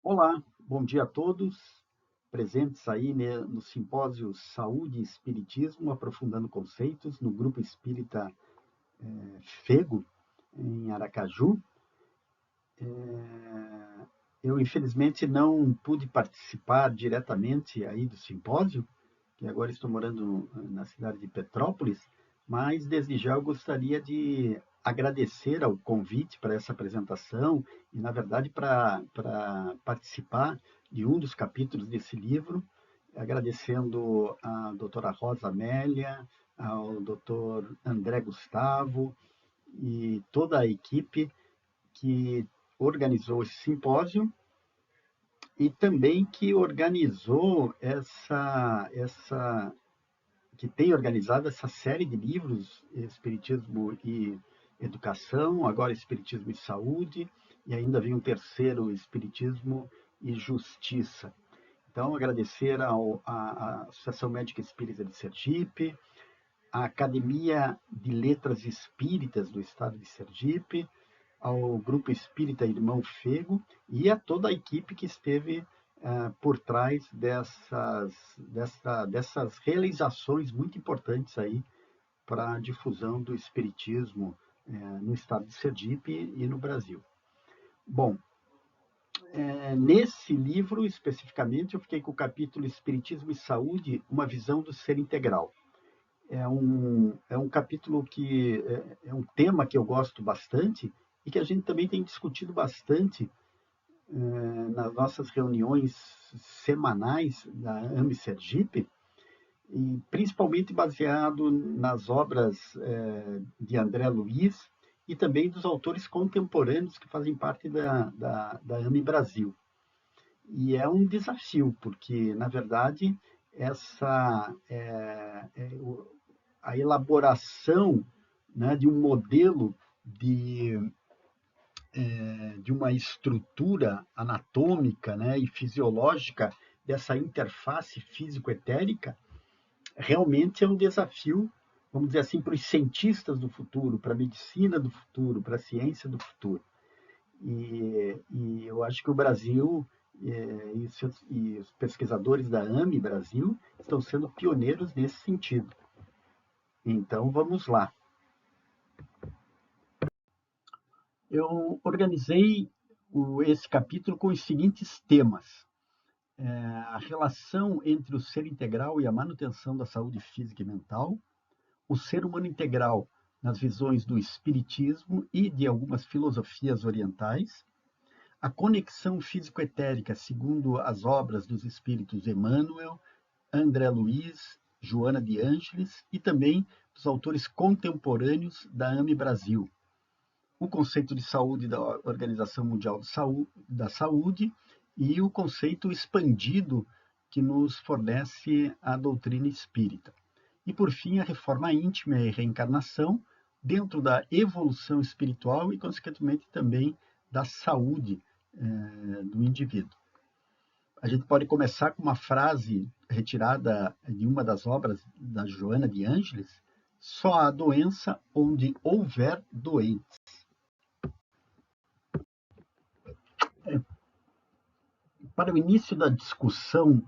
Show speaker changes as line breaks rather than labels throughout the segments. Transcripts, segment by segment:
Olá, bom dia a todos, presentes aí né, no simpósio Saúde e Espiritismo, aprofundando conceitos, no Grupo Espírita Fego, em Aracaju. Eu, infelizmente, não pude participar diretamente aí do simpósio, que agora estou morando na cidade de Petrópolis, mas desde já eu gostaria de agradecer ao convite para essa apresentação e, na verdade, para participar de um dos capítulos desse livro, agradecendo à doutora Rosa Amélia, ao doutor André Gustavo e toda a equipe que organizou esse simpósio e também que organizou que tem organizado essa série de livros, Espiritismo e Educação, agora Espiritismo e Saúde, e ainda vem um terceiro, Espiritismo e Justiça. Então, agradecer à Associação Médica Espírita de Sergipe, à Academia de Letras Espíritas do Estado de Sergipe, ao Grupo Espírita Irmão Fego e a toda a equipe que esteve por trás dessas realizações muito importantes aí para a difusão do espiritismo no estado de Sergipe e no Brasil. Bom, nesse livro especificamente eu fiquei com o capítulo Espiritismo e Saúde, uma visão do ser integral. É um capítulo que é um tema que eu gosto bastante e que a gente também tem discutido bastante nas nossas reuniões semanais da AME Sergipe, e principalmente baseado nas obras de André Luiz e também dos autores contemporâneos que fazem parte da AME Brasil. E é um desafio, porque, na verdade, essa a elaboração, né, de um modelo de uma estrutura anatômica, né, e fisiológica dessa interface físico-etérica, realmente é um desafio, vamos dizer assim, para os cientistas do futuro, para a medicina do futuro, para a ciência do futuro. E eu acho que o Brasil e os pesquisadores da AME Brasil estão sendo pioneiros nesse sentido. Então, vamos lá. Eu organizei esse capítulo com os seguintes temas: a relação entre o ser integral e a manutenção da saúde física e mental, o ser humano integral nas visões do espiritismo e de algumas filosofias orientais, a conexão físico-etérica segundo as obras dos espíritos Emmanuel, André Luiz, Joana de Ângeles e também dos autores contemporâneos da AME Brasil, o conceito de saúde da Organização Mundial da Saúde e o conceito expandido que nos fornece a doutrina espírita. E, por fim, a reforma íntima e reencarnação dentro da evolução espiritual e, consequentemente, também da saúde do indivíduo. A gente pode começar com uma frase retirada de uma das obras da Joana de Ângeles: só há doença onde houver doentes. Para o início da discussão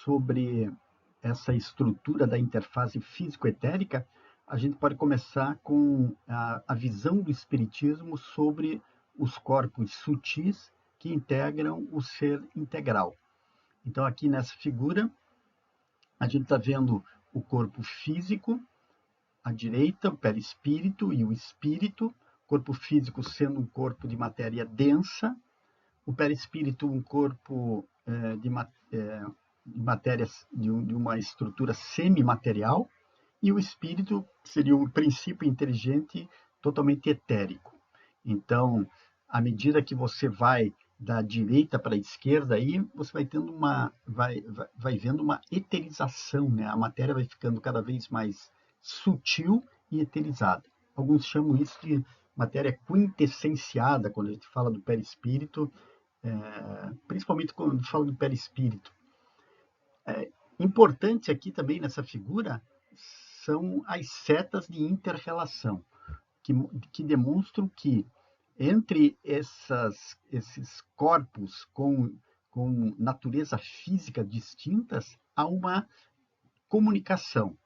sobre essa estrutura da interface físico-etérica, a gente pode começar com a visão do Espiritismo sobre os corpos sutis que integram o ser integral. Então, aqui nessa figura, a gente está vendo o corpo físico, à direita, o perispírito e o espírito, o corpo físico sendo um corpo de matéria densa, o perispírito um corpo de matérias de uma estrutura semimaterial, e o espírito seria um princípio inteligente totalmente etérico. Então, à medida que você vai da direita para a esquerda, aí você vai tendo vai vendo uma eterização, né? A matéria vai ficando cada vez mais sutil e eterizada. Alguns chamam isso de matéria quintessenciada, quando a gente fala do perispírito, principalmente quando fala do perispírito. Importante aqui também nessa figura são as setas de inter-relação, que demonstram que entre esses corpos com natureza física distintas, há uma comunicação,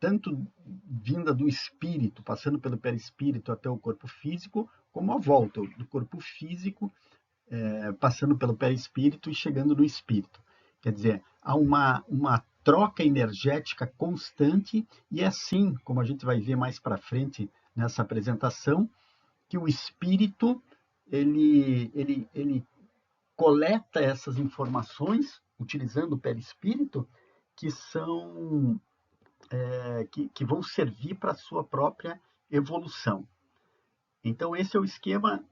tanto vinda do espírito, passando pelo perispírito até o corpo físico, como a volta do corpo físico, passando pelo perispírito e chegando no espírito. Quer dizer, há uma troca energética constante, e é assim, como a gente vai ver mais para frente nessa apresentação, que o espírito ele coleta essas informações utilizando o perispírito que são que vão servir para a sua própria evolução. Então, esse é o esquema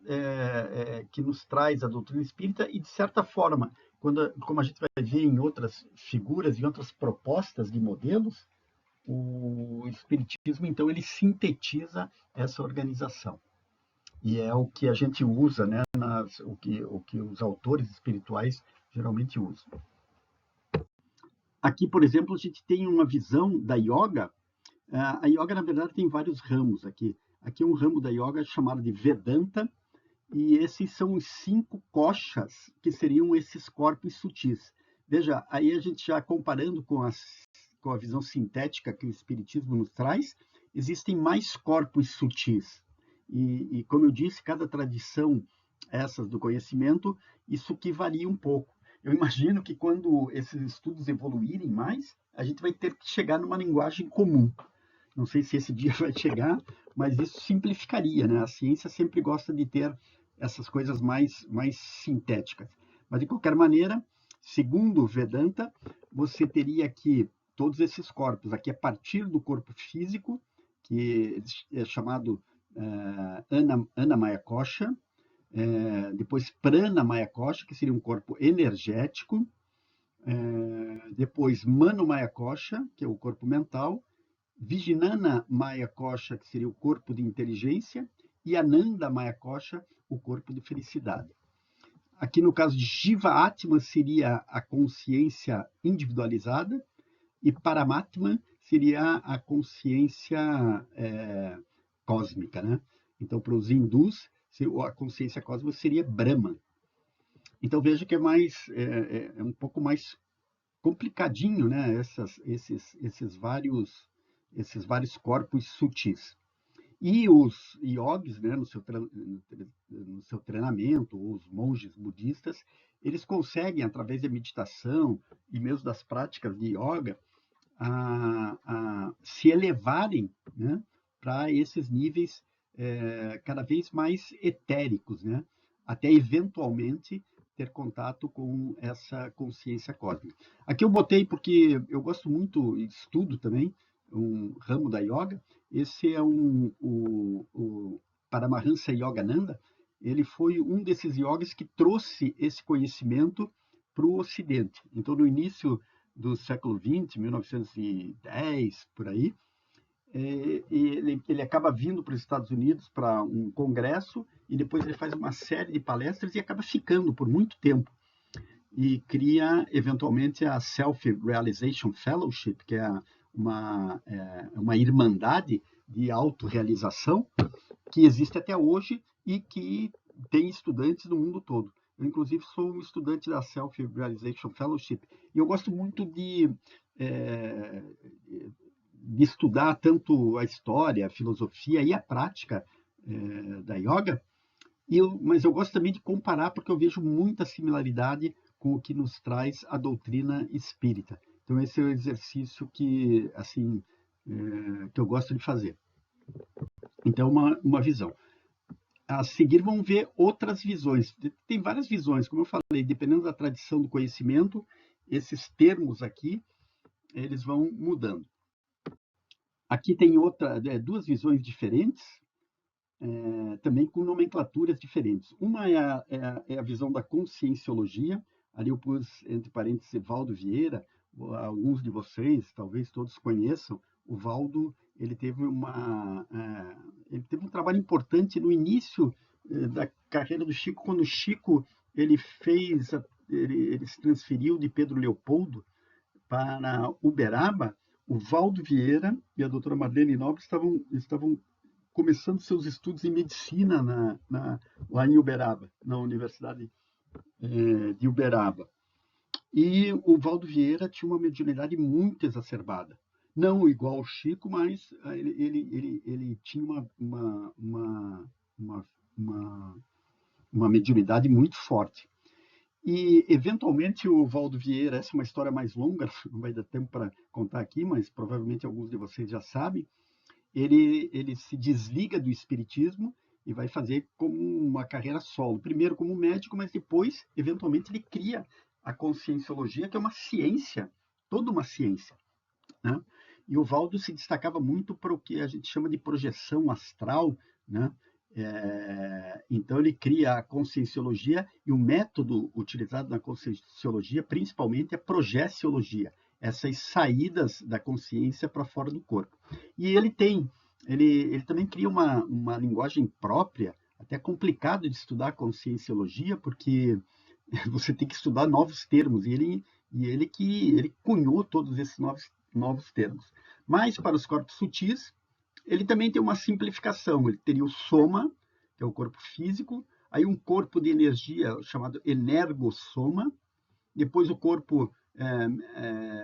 que nos traz a doutrina espírita e, de certa forma, como a gente vai ver em outras figuras e outras propostas de modelos, o espiritismo, então, ele sintetiza essa organização. E é o que a gente usa, né, o que os autores espirituais geralmente usam. Aqui, por exemplo, a gente tem uma visão da yoga. A yoga, na verdade, tem vários ramos aqui. Aqui é um ramo da yoga chamado de Vedanta, e esses são os 5 koshas, que seriam esses corpos sutis. Veja, aí a gente já comparando com a visão sintética que o Espiritismo nos traz, existem mais corpos sutis. E como eu disse, cada tradição, essas do conhecimento, isso que varia um pouco. Eu imagino que quando esses estudos evoluírem mais, a gente vai ter que chegar numa linguagem comum. Não sei se esse dia vai chegar, mas isso simplificaria, né? A ciência sempre gosta de ter essas coisas mais sintéticas. Mas, de qualquer maneira, segundo o Vedanta, você teria aqui todos esses corpos, aqui a partir do corpo físico, que é chamado Annamaya Kosha, depois Pranamaya Kosha, que seria um corpo energético, depois Manomaya Kosha, que é o corpo mental, Vijnana Maya Kosha, que seria o corpo de inteligência, e Ananda Maya Kosha, o corpo de felicidade. Aqui no caso de Jiva Atman seria a consciência individualizada, e Paramatman seria a consciência cósmica, né? Então, para os hindus, a consciência cósmica seria Brahman. Então, veja que é um pouco mais complicadinho, né? Esses vários corpos sutis. E os yogis, né, no seu treinamento, os monges budistas, eles conseguem, através da meditação e mesmo das práticas de yoga, a se elevarem, né, para esses níveis cada vez mais etéricos, né, até eventualmente ter contato com essa consciência cósmica. Aqui eu botei porque eu gosto muito, estudo também, um ramo da yoga. Esse é o Paramahansa Yogananda. Ele foi um desses yogis que trouxe esse conhecimento para o Ocidente. Então, no início do século XX, 1910, por aí, ele acaba vindo para os Estados Unidos para um congresso e depois ele faz uma série de palestras e acaba ficando por muito tempo. E cria, eventualmente, a Self-Realization Fellowship, que é uma irmandade de autorrealização que existe até hoje e que tem estudantes no mundo todo. Eu, inclusive, sou um estudante da Self-Realization Fellowship e eu gosto muito de estudar tanto a história, a filosofia e a prática da yoga, mas eu gosto também de comparar porque eu vejo muita similaridade com o que nos traz a doutrina espírita. Então, esse é o exercício que, assim, que eu gosto de fazer. Então, uma visão. A seguir, vamos ver outras visões. Tem várias visões, como eu falei, dependendo da tradição do conhecimento, esses termos aqui, eles vão mudando. Aqui tem duas visões diferentes, também com nomenclaturas diferentes. Uma é a visão da conscienciologia. Ali eu pus, entre parênteses, Valdo Vieira. Alguns de vocês, talvez todos conheçam, o Valdo ele teve um trabalho importante no início da carreira do Chico, quando o Chico ele se transferiu de Pedro Leopoldo para Uberaba. O Valdo Vieira e a doutora Marlene Nobre estavam começando seus estudos em medicina lá em Uberaba, na Universidade de Uberaba. E o Valdo Vieira tinha uma mediunidade muito exacerbada. Não igual ao Chico, mas ele tinha uma mediunidade muito forte. E, eventualmente, o Valdo Vieira, essa é uma história mais longa, não vai dar tempo para contar aqui, mas provavelmente alguns de vocês já sabem, ele se desliga do espiritismo e vai fazer como uma carreira solo. Primeiro como médico, mas depois, eventualmente, ele cria a conscienciologia, que é uma ciência, toda uma ciência, né? E o Valdo se destacava muito para o que a gente chama de projeção astral, né? Então ele cria a conscienciologia e o método utilizado na conscienciologia, principalmente, é projeciologia, essas saídas da consciência para fora do corpo. E ele também cria uma linguagem própria, até complicado de estudar a conscienciologia, porque você tem que estudar novos termos, e ele cunhou todos esses novos termos. Mas para os corpos sutis, ele também tem uma simplificação. Ele teria o soma, que é o corpo físico, aí um corpo de energia chamado energossoma, depois o corpo,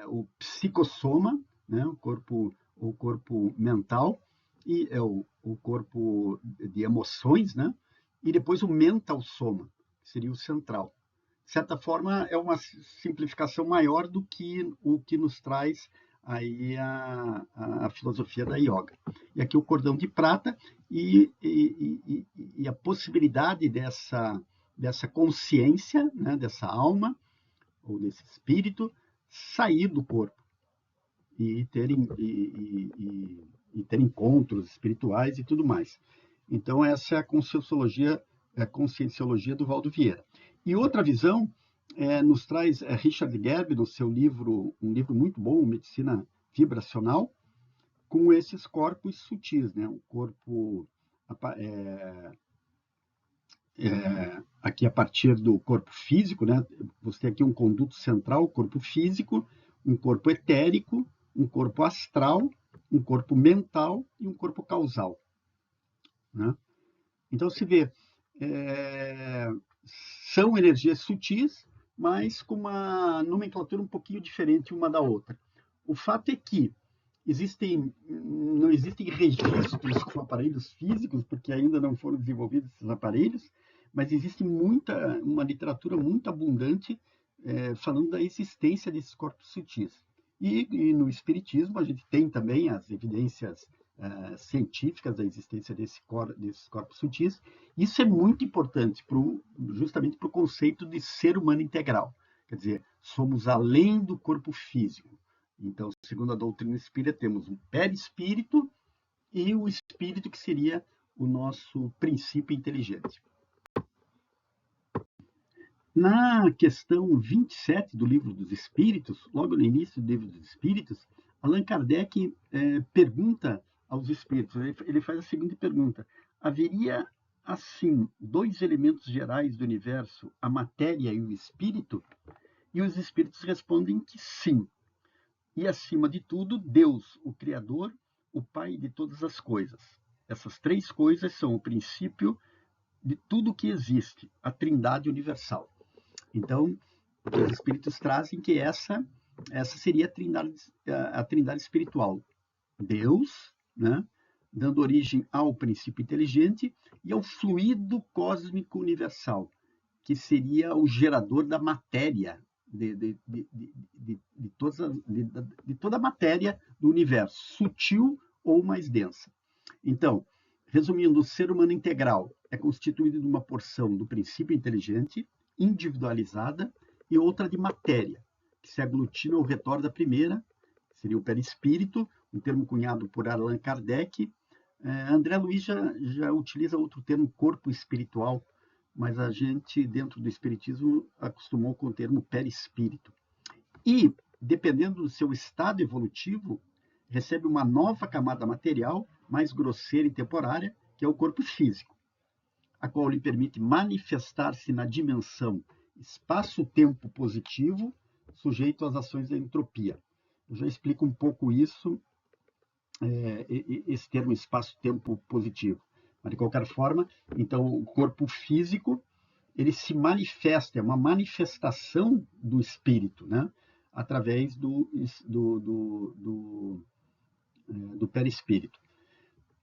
o psicossoma, né? o corpo mental, e o corpo de emoções, né? E depois o mental soma, que seria o central. De certa forma, é uma simplificação maior do que o que nos traz aí a filosofia da yoga. E aqui o cordão de prata e a possibilidade dessa consciência, né, dessa alma, ou desse espírito, sair do corpo e ter encontros espirituais e tudo mais. Então, essa é a conscienciologia do Valdo Vieira. E outra visão nos traz Richard Gerb, no seu livro, um livro muito bom, Medicina Vibracional, com esses corpos sutis, né? O corpo aqui a partir do corpo físico, né? Você tem aqui um conduto central, o corpo físico, um corpo etérico, um corpo astral, um corpo mental e um corpo causal, né? Então se vê, são energias sutis, mas com uma nomenclatura um pouquinho diferente uma da outra. O fato é que não existem registros com aparelhos físicos, porque ainda não foram desenvolvidos esses aparelhos, mas existe uma literatura muito abundante falando da existência desses corpos sutis. E no espiritismo a gente tem também as evidências científicas da existência desses corpos sutis. Isso é muito importante justamente para o conceito de ser humano integral. Quer dizer, somos além do corpo físico. Então, segundo a doutrina espírita, temos um perispírito e o espírito, que seria o nosso princípio inteligente. Na questão 27 do Livro dos Espíritos, logo no início do Livro dos Espíritos, Allan Kardec pergunta aos espíritos, ele faz a seguinte pergunta: haveria, assim, dois elementos gerais do universo, a matéria e o espírito? E os espíritos respondem que sim. E, acima de tudo, Deus, o Criador, o Pai de todas as coisas. Essas três coisas são o princípio de tudo que existe, a Trindade universal. Então, os espíritos trazem que essa seria a trindade espiritual. Deus, né, dando origem ao princípio inteligente e ao fluido cósmico universal, que seria o gerador da matéria, de toda a matéria do universo, sutil ou mais densa. Então, resumindo, o ser humano integral é constituído de uma porção do princípio inteligente, individualizada, e outra de matéria, que se aglutina ao redor da primeira, que seria o perispírito, um termo cunhado por Allan Kardec. André Luiz já utiliza outro termo, corpo espiritual, mas a gente, dentro do espiritismo, acostumou com o termo perispírito. E, dependendo do seu estado evolutivo, recebe uma nova camada material, mais grosseira e temporária, que é o corpo físico, a qual lhe permite manifestar-se na dimensão espaço-tempo positivo, sujeito às ações da entropia. Eu já explico um pouco isso esse termo espaço-tempo positivo. Mas, de qualquer forma, então, o corpo físico, ele se manifesta, é uma manifestação do espírito, né? Através do perispírito.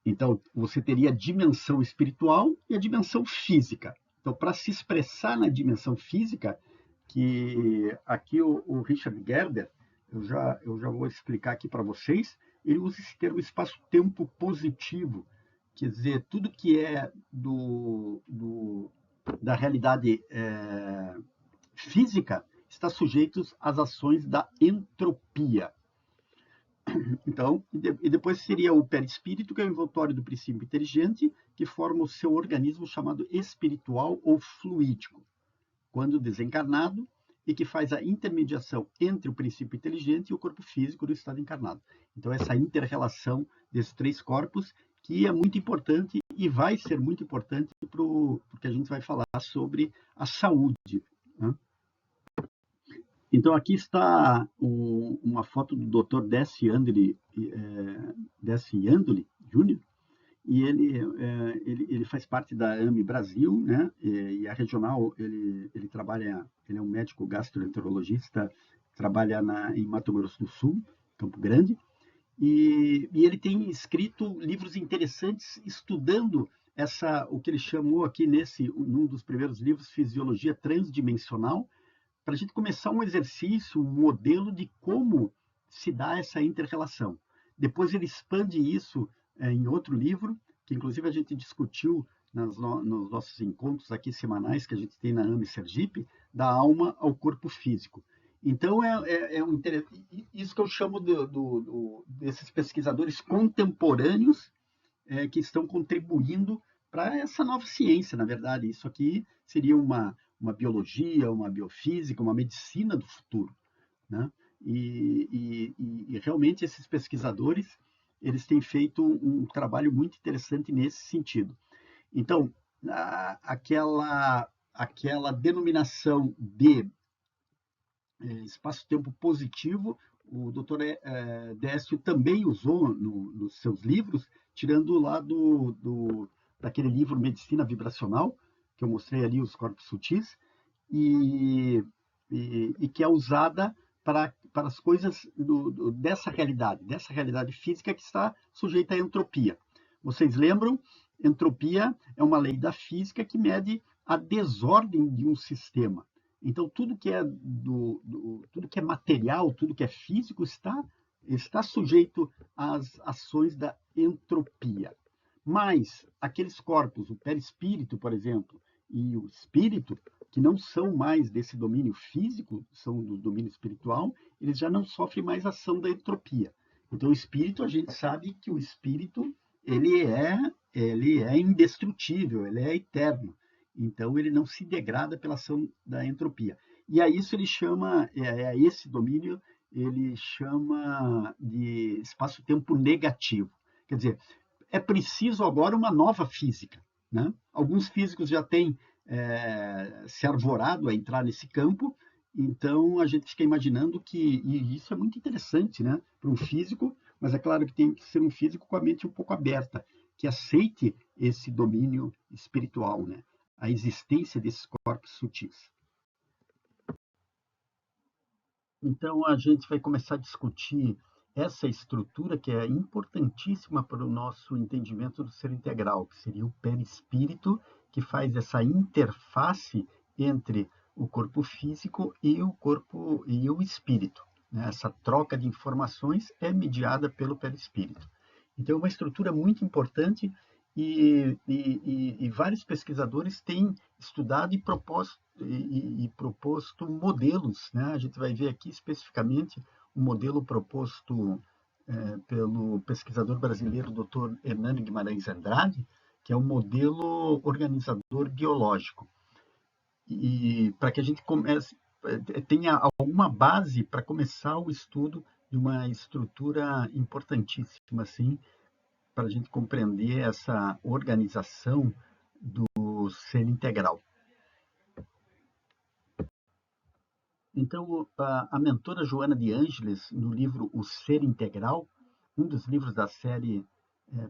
Então, você teria a dimensão espiritual e a dimensão física. Então, para se expressar na dimensão física, que aqui o Richard Gerber, eu já vou explicar aqui para vocês, ele usa esse termo espaço-tempo positivo, quer dizer, tudo que é da realidade física está sujeito às ações da entropia. Então, e depois seria o perispírito, que é o envoltório do princípio inteligente, que forma o seu organismo chamado espiritual ou fluídico, quando desencarnado, e que faz a intermediação entre o princípio inteligente e o corpo físico do estado encarnado. Então, essa inter-relação desses três corpos, que é muito importante e vai ser muito importante porque a gente vai falar sobre a saúde, né? Então, aqui está uma foto do Dr. Dessi Andoli Jr., e ele faz parte da AME Brasil, né? E a regional, ele trabalha, ele é um médico gastroenterologista, trabalha em Mato Grosso do Sul, Campo Grande, e ele tem escrito livros interessantes estudando o que ele chamou aqui num dos primeiros livros, Fisiologia Transdimensional, para a gente começar um exercício, um modelo de como se dá essa inter-relação. Depois ele expande isso em outro livro, que inclusive a gente discutiu nos nossos encontros aqui semanais que a gente tem na AME Sergipe, da alma ao corpo físico. Então, isso que eu chamo desses pesquisadores contemporâneos que estão contribuindo para essa nova ciência, na verdade. Isso aqui seria uma biologia, uma biofísica, uma medicina do futuro, né? E realmente esses pesquisadores, eles têm feito um trabalho muito interessante nesse sentido. Então, aquela denominação de espaço-tempo positivo, o doutor Décio também usou nos seus livros, tirando lá daquele livro Medicina Vibracional, que eu mostrei ali, os corpos sutis, e que é usada para as coisas dessa realidade física que está sujeita à entropia. Vocês lembram? Entropia é uma lei da física que mede a desordem de um sistema. Então, tudo que é tudo que é material, tudo que é físico está sujeito às ações da entropia. Mas aqueles corpos, o perispírito, por exemplo, e o espírito, que não são mais desse domínio físico, são do domínio espiritual, eles já não sofrem mais ação da entropia. Então, o espírito, a gente sabe que o espírito ele é indestrutível, ele é eterno. Então, ele não se degrada pela ação da entropia. E a isso ele chama, a esse domínio, ele chama de espaço-tempo negativo. Quer dizer, é preciso agora uma nova física, né? Alguns físicos já têm se arvorado a entrar nesse campo, então a gente fica imaginando e isso é muito interessante, né, para um físico, mas é claro que tem que ser um físico com a mente um pouco aberta, que aceite esse domínio espiritual, né, a existência desses corpos sutis. Então, a gente vai começar a discutir essa estrutura que é importantíssima para o nosso entendimento do ser integral, que seria o perispírito, que faz essa interface entre o corpo físico e o corpo e o espírito, né? Essa troca de informações é mediada pelo perispírito. Então, é uma estrutura muito importante e vários pesquisadores têm estudado e proposto modelos, né? A gente vai ver aqui especificamente o modelo proposto pelo pesquisador brasileiro Dr. Hernani Guimarães Andrade, que é um modelo organizador biológico. E para que a gente tenha alguma base para começar o estudo de uma estrutura importantíssima, assim, para a gente compreender essa organização do ser integral. Então, a mentora Joana de Ângeles, no livro O Ser Integral, um dos livros da série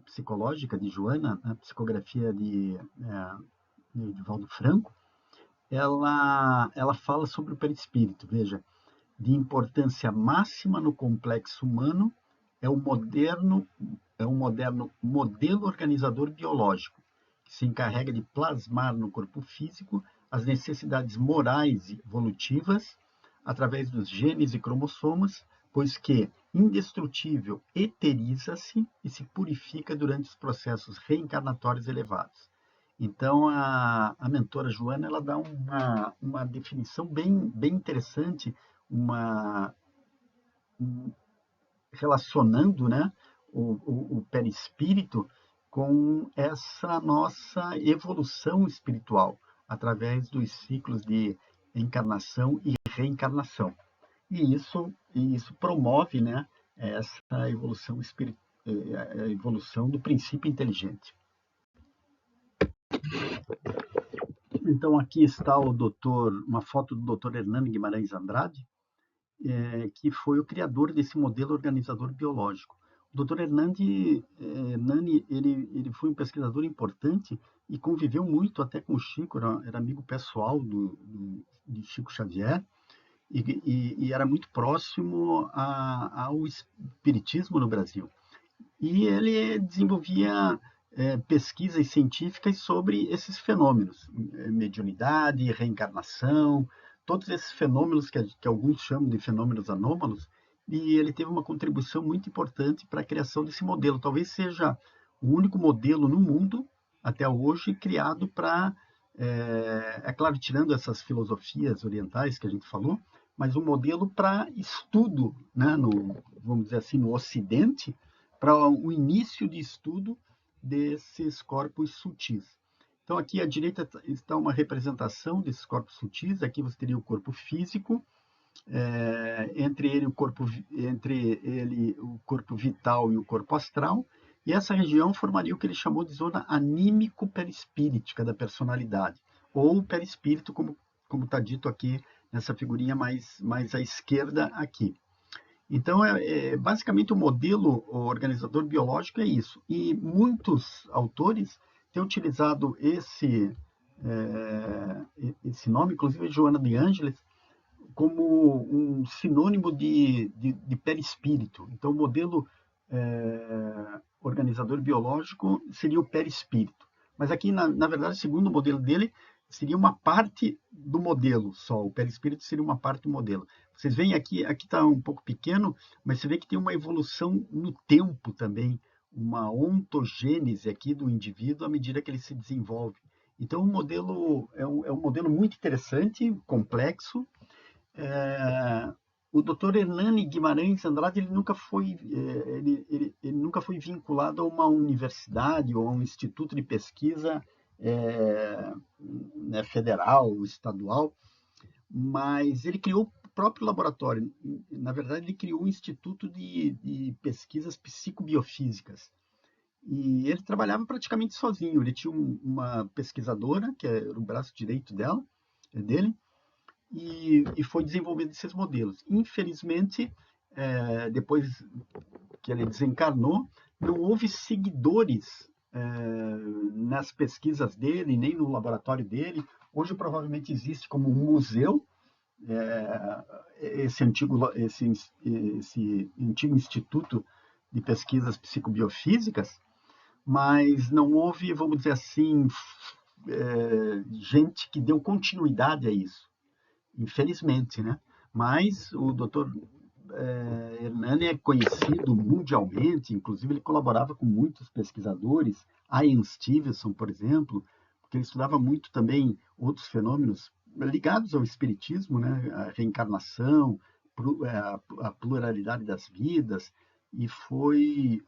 psicológica de Joana, a psicografia de Valdo Franco, ela fala sobre o perispírito. Veja, de importância máxima no complexo humano é um moderno modelo organizador biológico, que se encarrega de plasmar no corpo físico as necessidades morais e evolutivas através dos genes e cromossomos, pois que, indestrutível, eteriza-se e se purifica durante os processos reencarnatórios elevados. Então, a mentora Joana ela dá uma definição bem interessante, uma, relacionando, né, o perispírito com essa nossa evolução espiritual, através dos ciclos de encarnação e reencarnação. E isso promove, né, essa evolução a evolução do princípio inteligente. Então, aqui está uma foto do Dr. Hernani Guimarães Andrade, que foi o criador desse modelo organizador biológico. O Dr. Hernani, ele foi um pesquisador importante e conviveu muito até com o Chico, era amigo pessoal de Chico Xavier, e era muito próximo ao espiritismo no Brasil. E ele desenvolvia pesquisas científicas sobre esses fenômenos, mediunidade, reencarnação, todos esses fenômenos que alguns chamam de fenômenos anômalos, e ele teve uma contribuição muito importante para a criação desse modelo. Talvez seja o único modelo no mundo, até hoje, criado para, claro, tirando essas filosofias orientais que a gente falou, mas um modelo para estudo, né, vamos dizer assim, no Ocidente, para o início de estudo desses corpos sutis. Então, aqui à direita está uma representação desses corpos sutis. Aqui você teria o corpo físico, entre ele o corpo vital e o corpo astral, e essa região formaria o que ele chamou de zona anímico-perispíritica da personalidade, ou perispírito, como está dito aqui nessa figurinha mais à esquerda aqui. Então, basicamente o modelo organizador biológico é isso. E muitos autores têm utilizado esse nome, inclusive Joana de Ângeles, como um sinônimo de perispírito. Então, o modelo organizador biológico seria o perispírito. Mas aqui, na verdade, segundo o modelo dele, seria uma parte do modelo só. O perispírito seria uma parte do modelo. Vocês veem aqui está um pouco pequeno, mas você vê que tem uma evolução no tempo também, uma ontogênese aqui do indivíduo à medida que ele se desenvolve. Então, o modelo é um modelo muito interessante, complexo. O Dr. Hernani Guimarães Andrade ele nunca foi vinculado a uma universidade ou a um instituto de pesquisa né, federal, estadual, mas ele criou o próprio laboratório. Na verdade, ele criou um instituto de pesquisas psicobiofísicas. E ele trabalhava praticamente sozinho. Ele tinha uma pesquisadora, que era o braço direito dele, e foi desenvolvendo esses modelos. Infelizmente, depois que ele desencarnou, não houve seguidores nas pesquisas dele, nem no laboratório dele. Hoje provavelmente existe como um museu esse antigo instituto de pesquisas psicobiofísicas, mas não houve, vamos dizer assim, gente que deu continuidade a isso, infelizmente, né? Mas o Dr. Hernani é conhecido mundialmente, inclusive ele colaborava com muitos pesquisadores, Ian Stevenson, por exemplo, porque ele estudava muito também outros fenômenos ligados ao espiritismo, né? A reencarnação, a pluralidade das vidas, e foi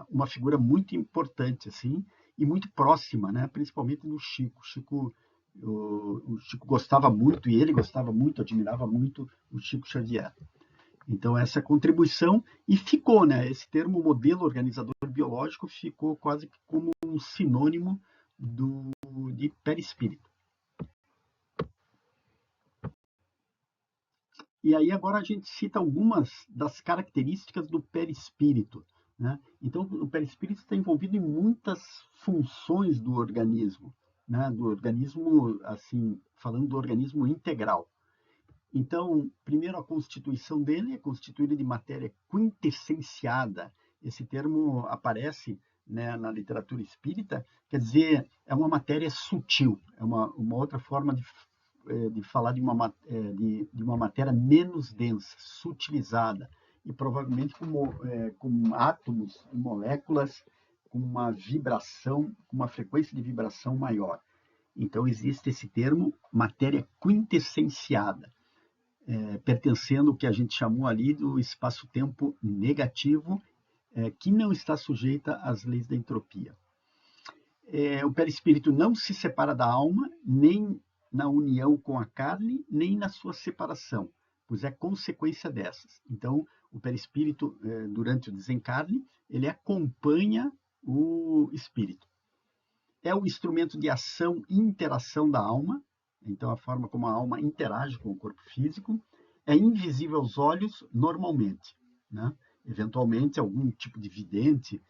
uma figura muito importante, assim, e muito próxima, né? Principalmente do Chico. O Chico gostava muito, e ele gostava muito, admirava muito o Chico Xavier. Então, essa contribuição, e ficou, né? Esse termo modelo organizador biológico ficou quase como um sinônimo de perispírito. E aí agora a gente cita algumas das características do perispírito, né? Então, o perispírito está envolvido em muitas funções do organismo, né? Do organismo, assim, falando do organismo integral. Então, primeiro, a constituição dele é constituída de matéria quintessenciada. Esse termo aparece, né, na literatura espírita, quer dizer, é uma matéria sutil, é uma outra forma de falar de uma matéria menos densa, sutilizada, e provavelmente com átomos e moléculas com uma vibração, com uma frequência de vibração maior. Então, existe esse termo, matéria quintessenciada, pertencendo ao que a gente chamou ali do espaço-tempo negativo, que não está sujeita às leis da entropia. O perispírito não se separa da alma, nem na união com a carne, nem na sua separação, pois é consequência dessas. Então, o perispírito, durante o desencarne, ele acompanha o espírito. É o instrumento de ação e interação da alma, então a forma como a alma interage com o corpo físico, é invisível aos olhos normalmente, né? Eventualmente, algum tipo de vidente,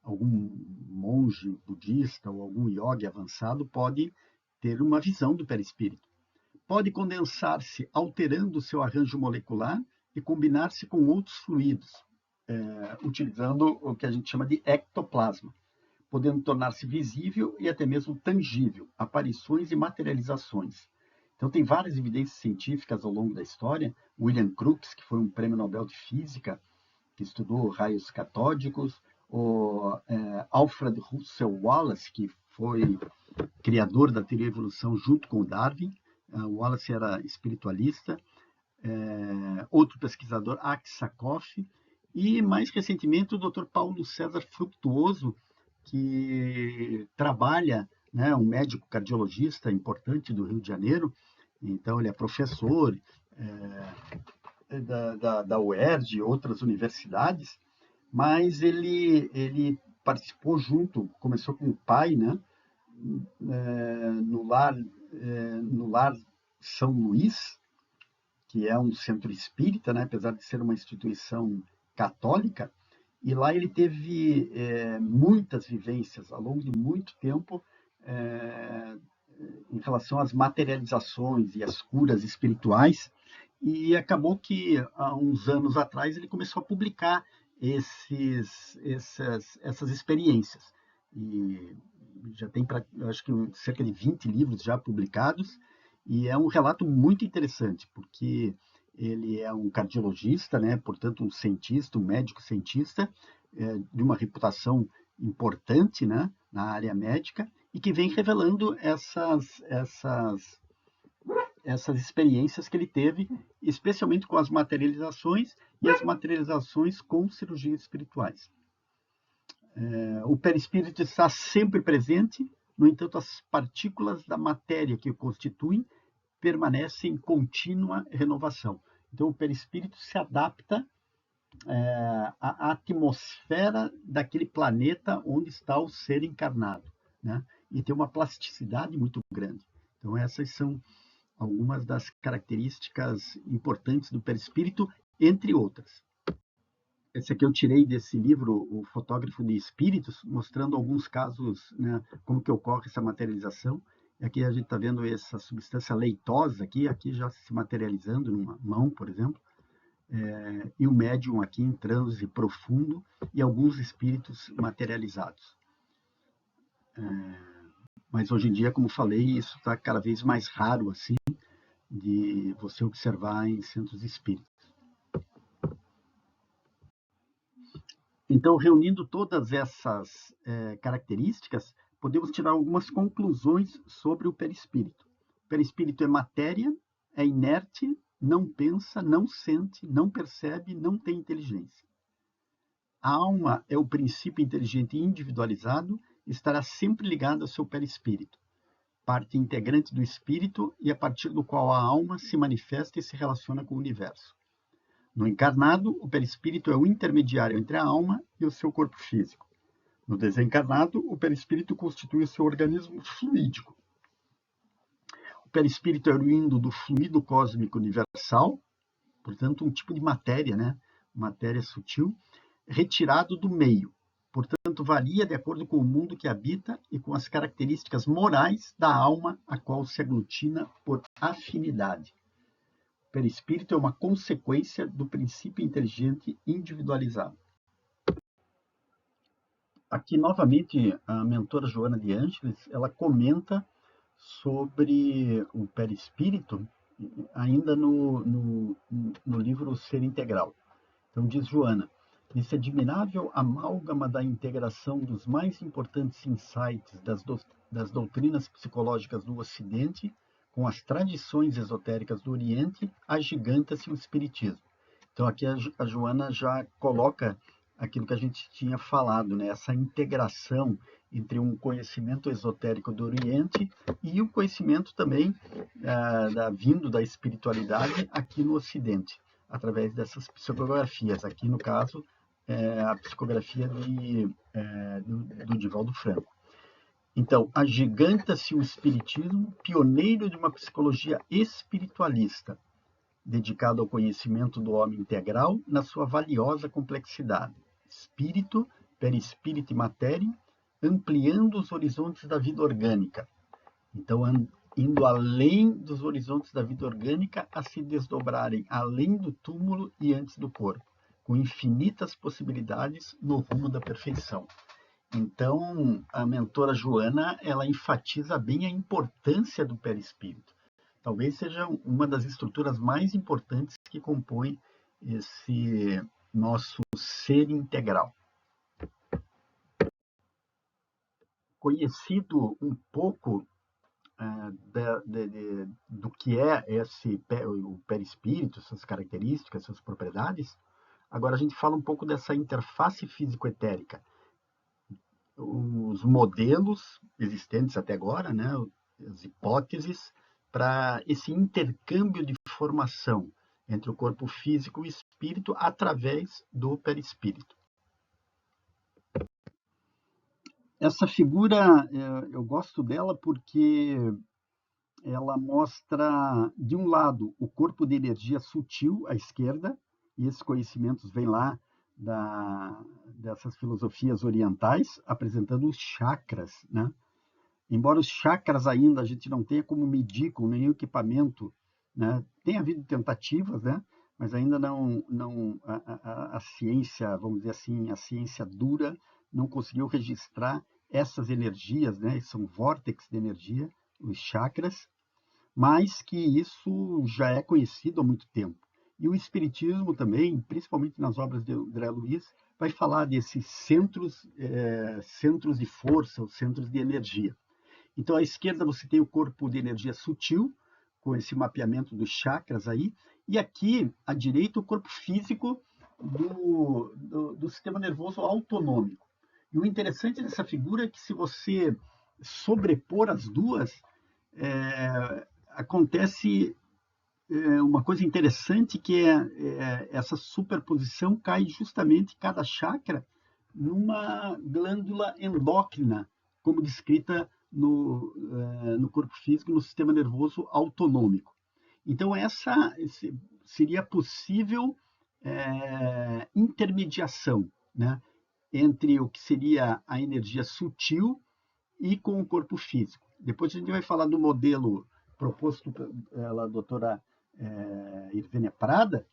algum monge budista ou algum yogi avançado pode ter uma visão do perispírito. Pode condensar-se alterando o seu arranjo molecular e combinar-se com outros fluidos, utilizando o que a gente chama de ectoplasma, podendo tornar-se visível e até mesmo tangível, aparições e materializações. Então, tem várias evidências científicas ao longo da história. William Crookes, que foi um prêmio Nobel de Física, que estudou raios catódicos, o Alfred Russel Wallace, que foi criador da teoria da evolução junto com o Darwin. O Wallace era espiritualista. Outro pesquisador, Aksakoff, e mais recentemente o Dr. Paulo César Fructuoso, que trabalha, né, um médico cardiologista importante do Rio de Janeiro. Então, ele é professor da UERJ e outras universidades, mas ele participou junto, começou com o pai, né, no lar São Luís, que é um centro espírita, né, apesar de ser uma instituição católica, e lá ele teve muitas vivências ao longo de muito tempo em relação às materializações e às curas espirituais, e acabou que há uns anos atrás ele começou a publicar essas experiências. E já tem, acho que cerca de 20 livros já publicados, e é um relato muito interessante, porque ele é um cardiologista, né? Portanto, um cientista, um médico cientista, de uma reputação importante, né? Na área médica, e que vem revelando essas experiências que ele teve, especialmente com as materializações e as materializações com cirurgias espirituais. O perispírito está sempre presente, no entanto, as partículas da matéria que o constituem permanecem em contínua renovação. Então, o perispírito se adapta à atmosfera daquele planeta onde está o ser encarnado, né? E tem uma plasticidade muito grande. Então, essas são algumas das características importantes do perispírito, entre outras. Esse aqui eu tirei desse livro, O Fotógrafo de Espíritos, mostrando alguns casos, né, como que ocorre essa materialização. E aqui a gente está vendo essa substância leitosa aqui já se materializando numa mão, por exemplo, e o médium aqui em transe profundo e alguns espíritos materializados. Mas hoje em dia, como falei, isso está cada vez mais raro, assim, de você observar em centros espíritas. Então, reunindo todas essas características, podemos tirar algumas conclusões sobre o perispírito. O perispírito é matéria, é inerte, não pensa, não sente, não percebe, não tem inteligência. A alma é o princípio inteligente individualizado e estará sempre ligado ao seu perispírito, parte integrante do espírito e a partir do qual a alma se manifesta e se relaciona com o universo. No encarnado, o perispírito é o intermediário entre a alma e o seu corpo físico. No desencarnado, o perispírito constitui o seu organismo fluídico. O perispírito é oriundo do fluido cósmico universal, portanto, um tipo de matéria, né? Matéria sutil, retirado do meio. Portanto, varia de acordo com o mundo que habita e com as características morais da alma a qual se aglutina por afinidade. O perispírito é uma consequência do princípio inteligente individualizado. Aqui, novamente, a mentora Joana de Ângeles, ela comenta sobre o perispírito, ainda no livro Ser Integral. Então, diz Joana, nesse admirável amálgama da integração dos mais importantes insights das doutrinas psicológicas do Ocidente com as tradições esotéricas do Oriente, agiganta-se o Espiritismo. Então, aqui a Joana já coloca aquilo que a gente tinha falado, né? Essa integração entre um conhecimento esotérico do Oriente e o conhecimento também vindo da espiritualidade aqui no Ocidente, através dessas psicografias. Aqui, no caso, a psicografia do Divaldo Franco. Então, agiganta-se o Espiritismo, pioneiro de uma psicologia espiritualista, dedicado ao conhecimento do homem integral na sua valiosa complexidade. Espírito, perispírito e matéria, ampliando os horizontes da vida orgânica. Então, indo além dos horizontes da vida orgânica a se desdobrarem além do túmulo e antes do corpo, com infinitas possibilidades no rumo da perfeição. Então, a mentora Joana, ela enfatiza bem a importância do perispírito. Talvez seja uma das estruturas mais importantes que compõem esse nosso ser integral. Conhecido um pouco do que é o perispírito, suas características, suas propriedades, agora a gente fala um pouco dessa interface físico-etérica. Os modelos existentes até agora, né, as hipóteses para esse intercâmbio de informação entre o corpo físico e o espírito através do perispírito. Essa figura, eu gosto dela porque ela mostra, de um lado, o corpo de energia sutil à esquerda, e esses conhecimentos vêm lá dessas filosofias orientais, apresentando os chakras, né? Embora os chakras ainda a gente não tenha como medir com nenhum equipamento, né? Tem havido tentativas, né? Mas ainda não a ciência, vamos dizer assim, a ciência dura não conseguiu registrar essas energias, né? São vórtices de energia, os chakras, mas que isso já é conhecido há muito tempo. E o Espiritismo também, principalmente nas obras de André Luiz, vai falar desses centros de força, os centros de energia. Então, à esquerda você tem o corpo de energia sutil, com esse mapeamento dos chakras aí, e aqui, à direita, o corpo físico do sistema nervoso autonômico. E o interessante dessa figura é que, se você sobrepor as duas, acontece uma coisa interessante, que essa superposição cai justamente cada chakra numa glândula endócrina, como descrita no corpo físico, no sistema nervoso autonômico. Então, seria possível intermediação, né, entre o que seria a energia sutil e com o corpo físico. Depois a gente vai falar do modelo proposto pela doutora Irvênia Prada,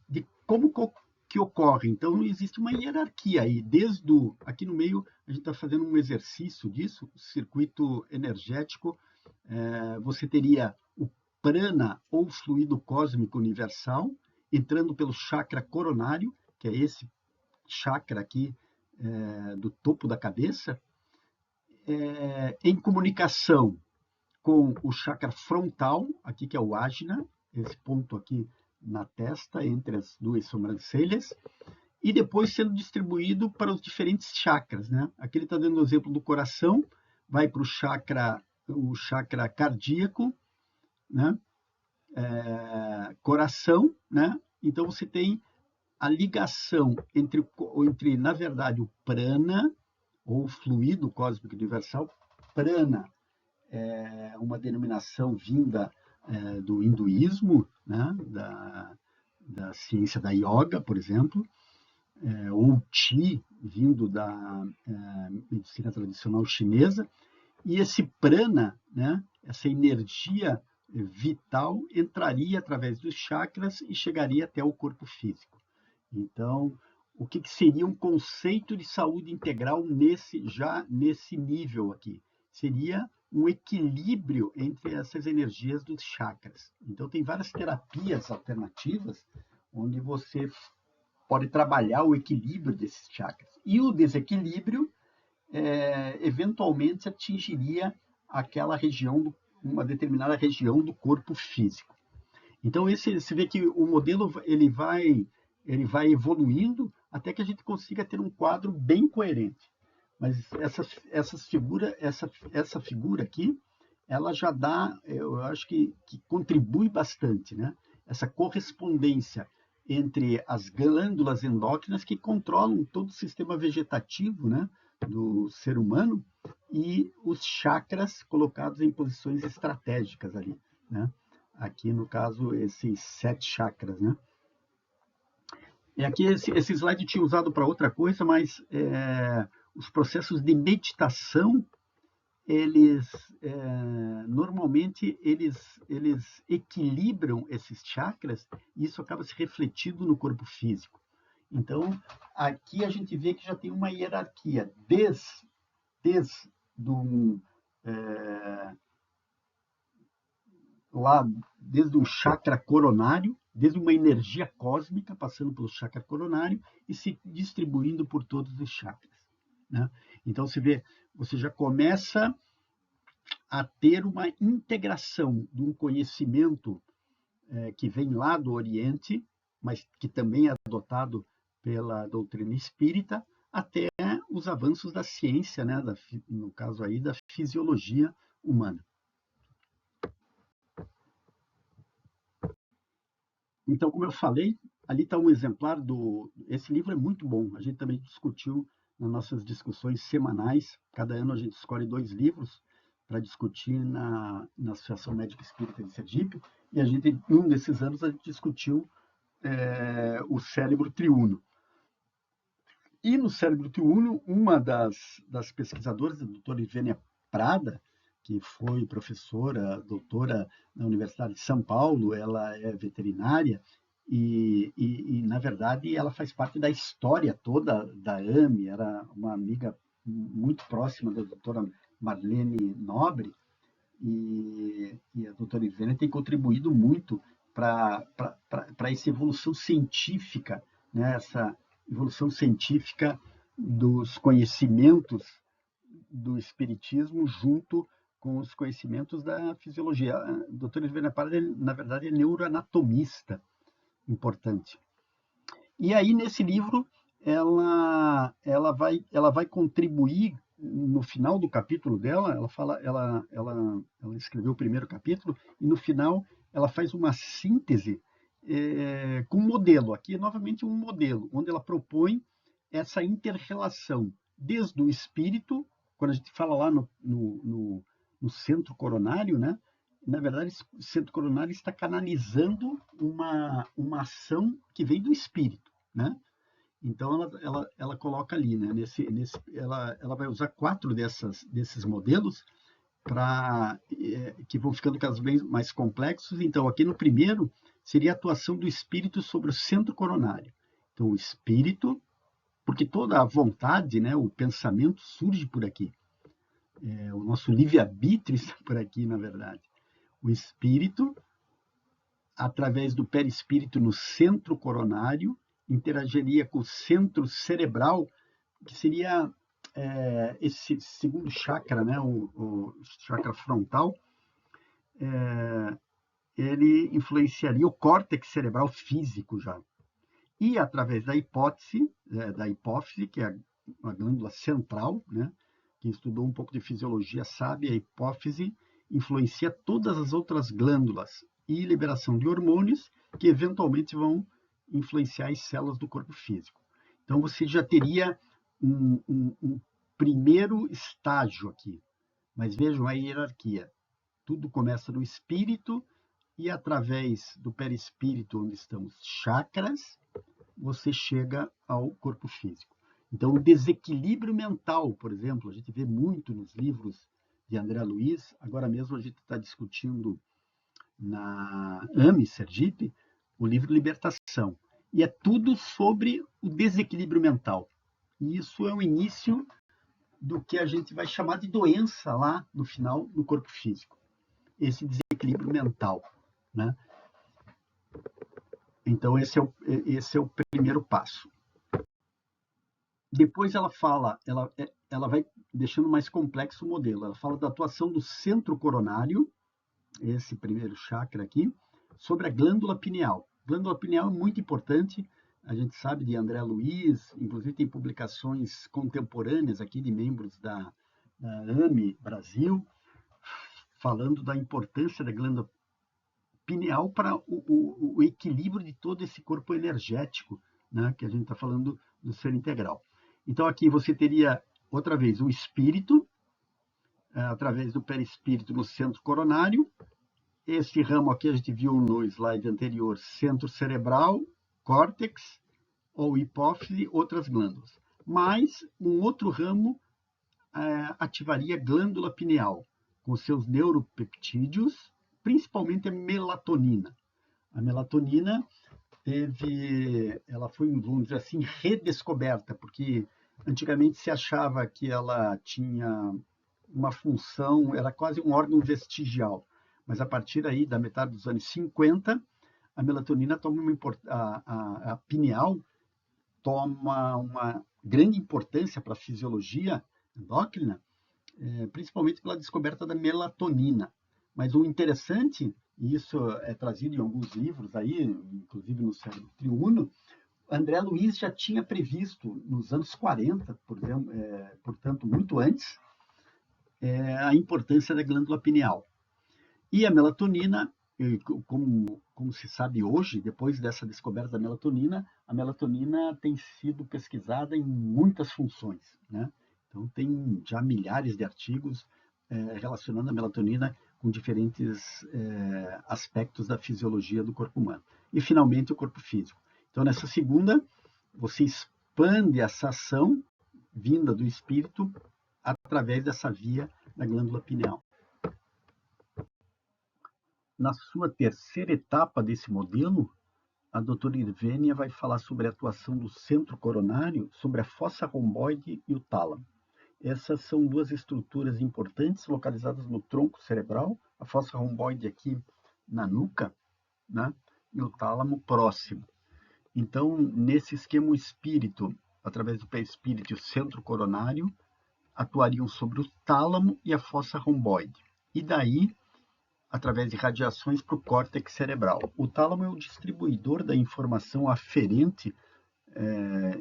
de como que ocorre. Então, existe uma hierarquia aí. Aqui no meio, a gente está fazendo um exercício disso, o circuito energético. Você teria o prana, ou fluido cósmico universal, entrando pelo chakra coronário, que é esse chakra aqui do topo da cabeça, em comunicação com o chakra frontal, aqui que é o ágina, esse ponto aqui na testa, entre as duas sobrancelhas, e depois sendo distribuído para os diferentes chakras, né? Aqui ele está dando o exemplo do coração, vai para o chakra cardíaco, né? Coração, né? Então você tem a ligação entre, na verdade, o prana, ou fluido cósmico universal. Prana é uma denominação vinda do hinduísmo, né? Da ciência da yoga, por exemplo, ou Qi, vindo da medicina tradicional chinesa, e esse prana, né, essa energia vital, entraria através dos chakras e chegaria até o corpo físico. Então, o que seria um conceito de saúde integral já nesse nível aqui? Seria um equilíbrio entre essas energias dos chakras. Então, tem várias terapias alternativas onde você pode trabalhar o equilíbrio desses chakras. E o desequilíbrio, eventualmente, atingiria aquela região, uma determinada região do corpo físico. Então, você vê que o modelo ele vai evoluindo até que a gente consiga ter um quadro bem coerente. Mas essa figura aqui, ela já dá, eu acho que contribui bastante, né? Essa correspondência entre as glândulas endócrinas que controlam todo o sistema vegetativo, né, do ser humano, e os chakras colocados em posições estratégicas ali, né? Aqui, no caso, esses 7 chakras, né? E aqui esse slide eu tinha usado para outra coisa, mas os processos de meditação, eles normalmente eles equilibram esses chakras e isso acaba se refletindo no corpo físico. Então, aqui a gente vê que já tem uma hierarquia, desde um chakra coronário, desde uma energia cósmica, passando pelo chakra coronário e se distribuindo por todos os chakras, né? Então, você já começa a ter uma integração de um conhecimento que vem lá do Oriente, mas que também é adotado pela doutrina espírita, até os avanços da ciência, né? No caso aí, da fisiologia humana. Então, como eu falei, ali está um exemplar Esse livro é muito bom. A gente também discutiu nas nossas discussões semanais. Cada ano a gente escolhe 2 livros para discutir na Associação Médica Espírita de Sergipe. E em um desses anos, a gente discutiu o cérebro triuno. E no cérebro triuno, uma das pesquisadoras, a doutora Ivênia Prada, que foi professora, doutora na Universidade de São Paulo, ela é veterinária e, na verdade, ela faz parte da história toda da AME, era uma amiga muito próxima da doutora Marlene Nobre, e a doutora Ivênia tem contribuído muito para essa evolução científica, né? Essa evolução científica dos conhecimentos do espiritismo junto com os conhecimentos da fisiologia. A doutora Ivênia Parra, na verdade, é neuroanatomista importante. E aí, nesse livro, ela vai contribuir no final do capítulo dela, ela escreveu o primeiro capítulo, e no final ela faz uma síntese com um modelo. Aqui é novamente um modelo, onde ela propõe essa inter-relação, desde o espírito, quando a gente fala lá no centro coronário, né? Na verdade, o centro coronário está canalizando uma ação que vem do espírito, né? Então, ela coloca ali, né? Ela vai usar 4 desses modelos que vão ficando cada vez mais complexos. Então, aqui no primeiro, seria a atuação do espírito sobre o centro coronário. Então, o espírito, porque toda a vontade, né, o pensamento surge por aqui. O nosso livre-arbítrio está por aqui, na verdade. O espírito, através do perispírito no centro coronário, interagiria com o centro cerebral, que seria esse segundo chakra, né, o chakra frontal. Ele influenciaria o córtex cerebral físico já. E através da hipófise, que é uma glândula central, né, quem estudou um pouco de fisiologia sabe, a hipófise influencia todas as outras glândulas e liberação de hormônios que eventualmente vão influenciar as células do corpo físico. Então, você já teria um primeiro estágio aqui, Mas vejam a hierarquia. Tudo começa no espírito e através do perispírito, onde estão os chakras, você chega ao corpo físico. Então, o desequilíbrio mental, por exemplo, a gente vê muito nos livros de André Luiz. Agora mesmo a gente está discutindo na AME Sergipe o livro Libertação. E é tudo sobre o desequilíbrio mental. E isso é o início do que a gente vai chamar de doença lá no final no corpo físico. Esse desequilíbrio mental, né? Então, esse é o primeiro passo. Depois ela fala, ela vai deixando mais complexo o modelo. Ela fala da atuação do centro coronário, esse primeiro chakra aqui, sobre a glândula pineal. Glândula pineal é muito importante, a gente sabe de André Luiz, inclusive tem publicações contemporâneas aqui de membros da AME Brasil, falando da importância da glândula pineal para o equilíbrio de todo esse corpo energético, né, que a gente está falando do ser integral. Então, aqui você teria, outra vez, o espírito, através do perispírito no centro coronário. Esse ramo aqui a gente viu no slide anterior, centro cerebral, córtex, ou hipófise, outras glândulas. Mas um outro ramo ativaria a glândula pineal, com seus neuropeptídeos, principalmente a melatonina. A melatonina ela foi, vamos dizer assim, redescoberta, porque antigamente se achava que ela tinha uma função, era quase um órgão vestigial, mas a partir aí da metade dos anos 50, a melatonina toma a pineal toma uma grande importância para a fisiologia endócrina, principalmente pela descoberta da melatonina. Mas o interessante, e isso é trazido em alguns livros aí, inclusive no Cérebro Triuno, André Luiz já tinha previsto nos anos 40, portanto, muito antes, a importância da glândula pineal. E a melatonina, como se sabe hoje, depois dessa descoberta da melatonina, a melatonina tem sido pesquisada em muitas funções, né? Então, tem já milhares de artigos relacionando a melatonina com diferentes aspectos da fisiologia do corpo humano. E, finalmente, o corpo físico. Então, nessa segunda, você expande essa ação vinda do espírito através dessa via da glândula pineal. Na sua terceira etapa desse modelo, a doutora Irvênia vai falar sobre a atuação do centro coronário, sobre a fossa romboide e o tálamo. Essas são duas estruturas importantes localizadas no tronco cerebral, a fossa romboide aqui na nuca, né? E o tálamo próximo. Então, nesse esquema, o espírito, através do perispírito e o centro coronário, atuariam sobre o tálamo e a fossa romboide. E daí, através de radiações para o córtex cerebral. O tálamo é o distribuidor da informação aferente,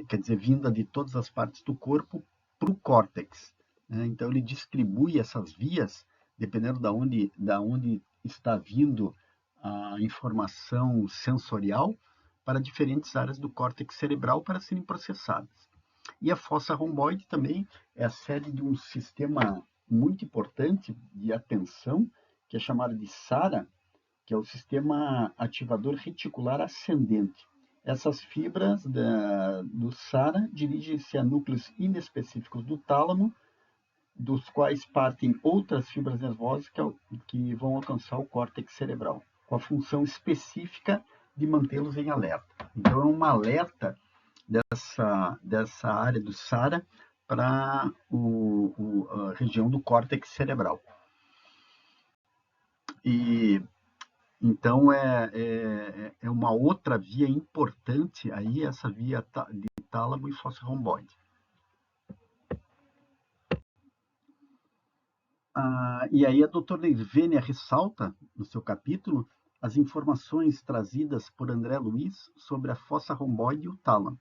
quer dizer, vinda de todas as partes do corpo, para o córtex. Né? Então, ele distribui essas vias, dependendo da onde está vindo a informação sensorial, para diferentes áreas do córtex cerebral para serem processadas. E a fossa romboide também é a sede de um sistema muito importante de atenção, que é chamado de SARA, que é o sistema ativador reticular ascendente. Essas fibras do SARA dirigem-se a núcleos inespecíficos do tálamo, dos quais partem outras fibras nervosas que vão alcançar o córtex cerebral, com a função específica de mantê-los em alerta. Então, é um alerta dessa área do SARA para a região do córtex cerebral. E então é uma outra via importante aí, essa via de tálamo e fossa romboide. E aí a doutora Irvênia ressalta, no seu capítulo, as informações trazidas por André Luiz sobre a fossa romboide e o tálamo,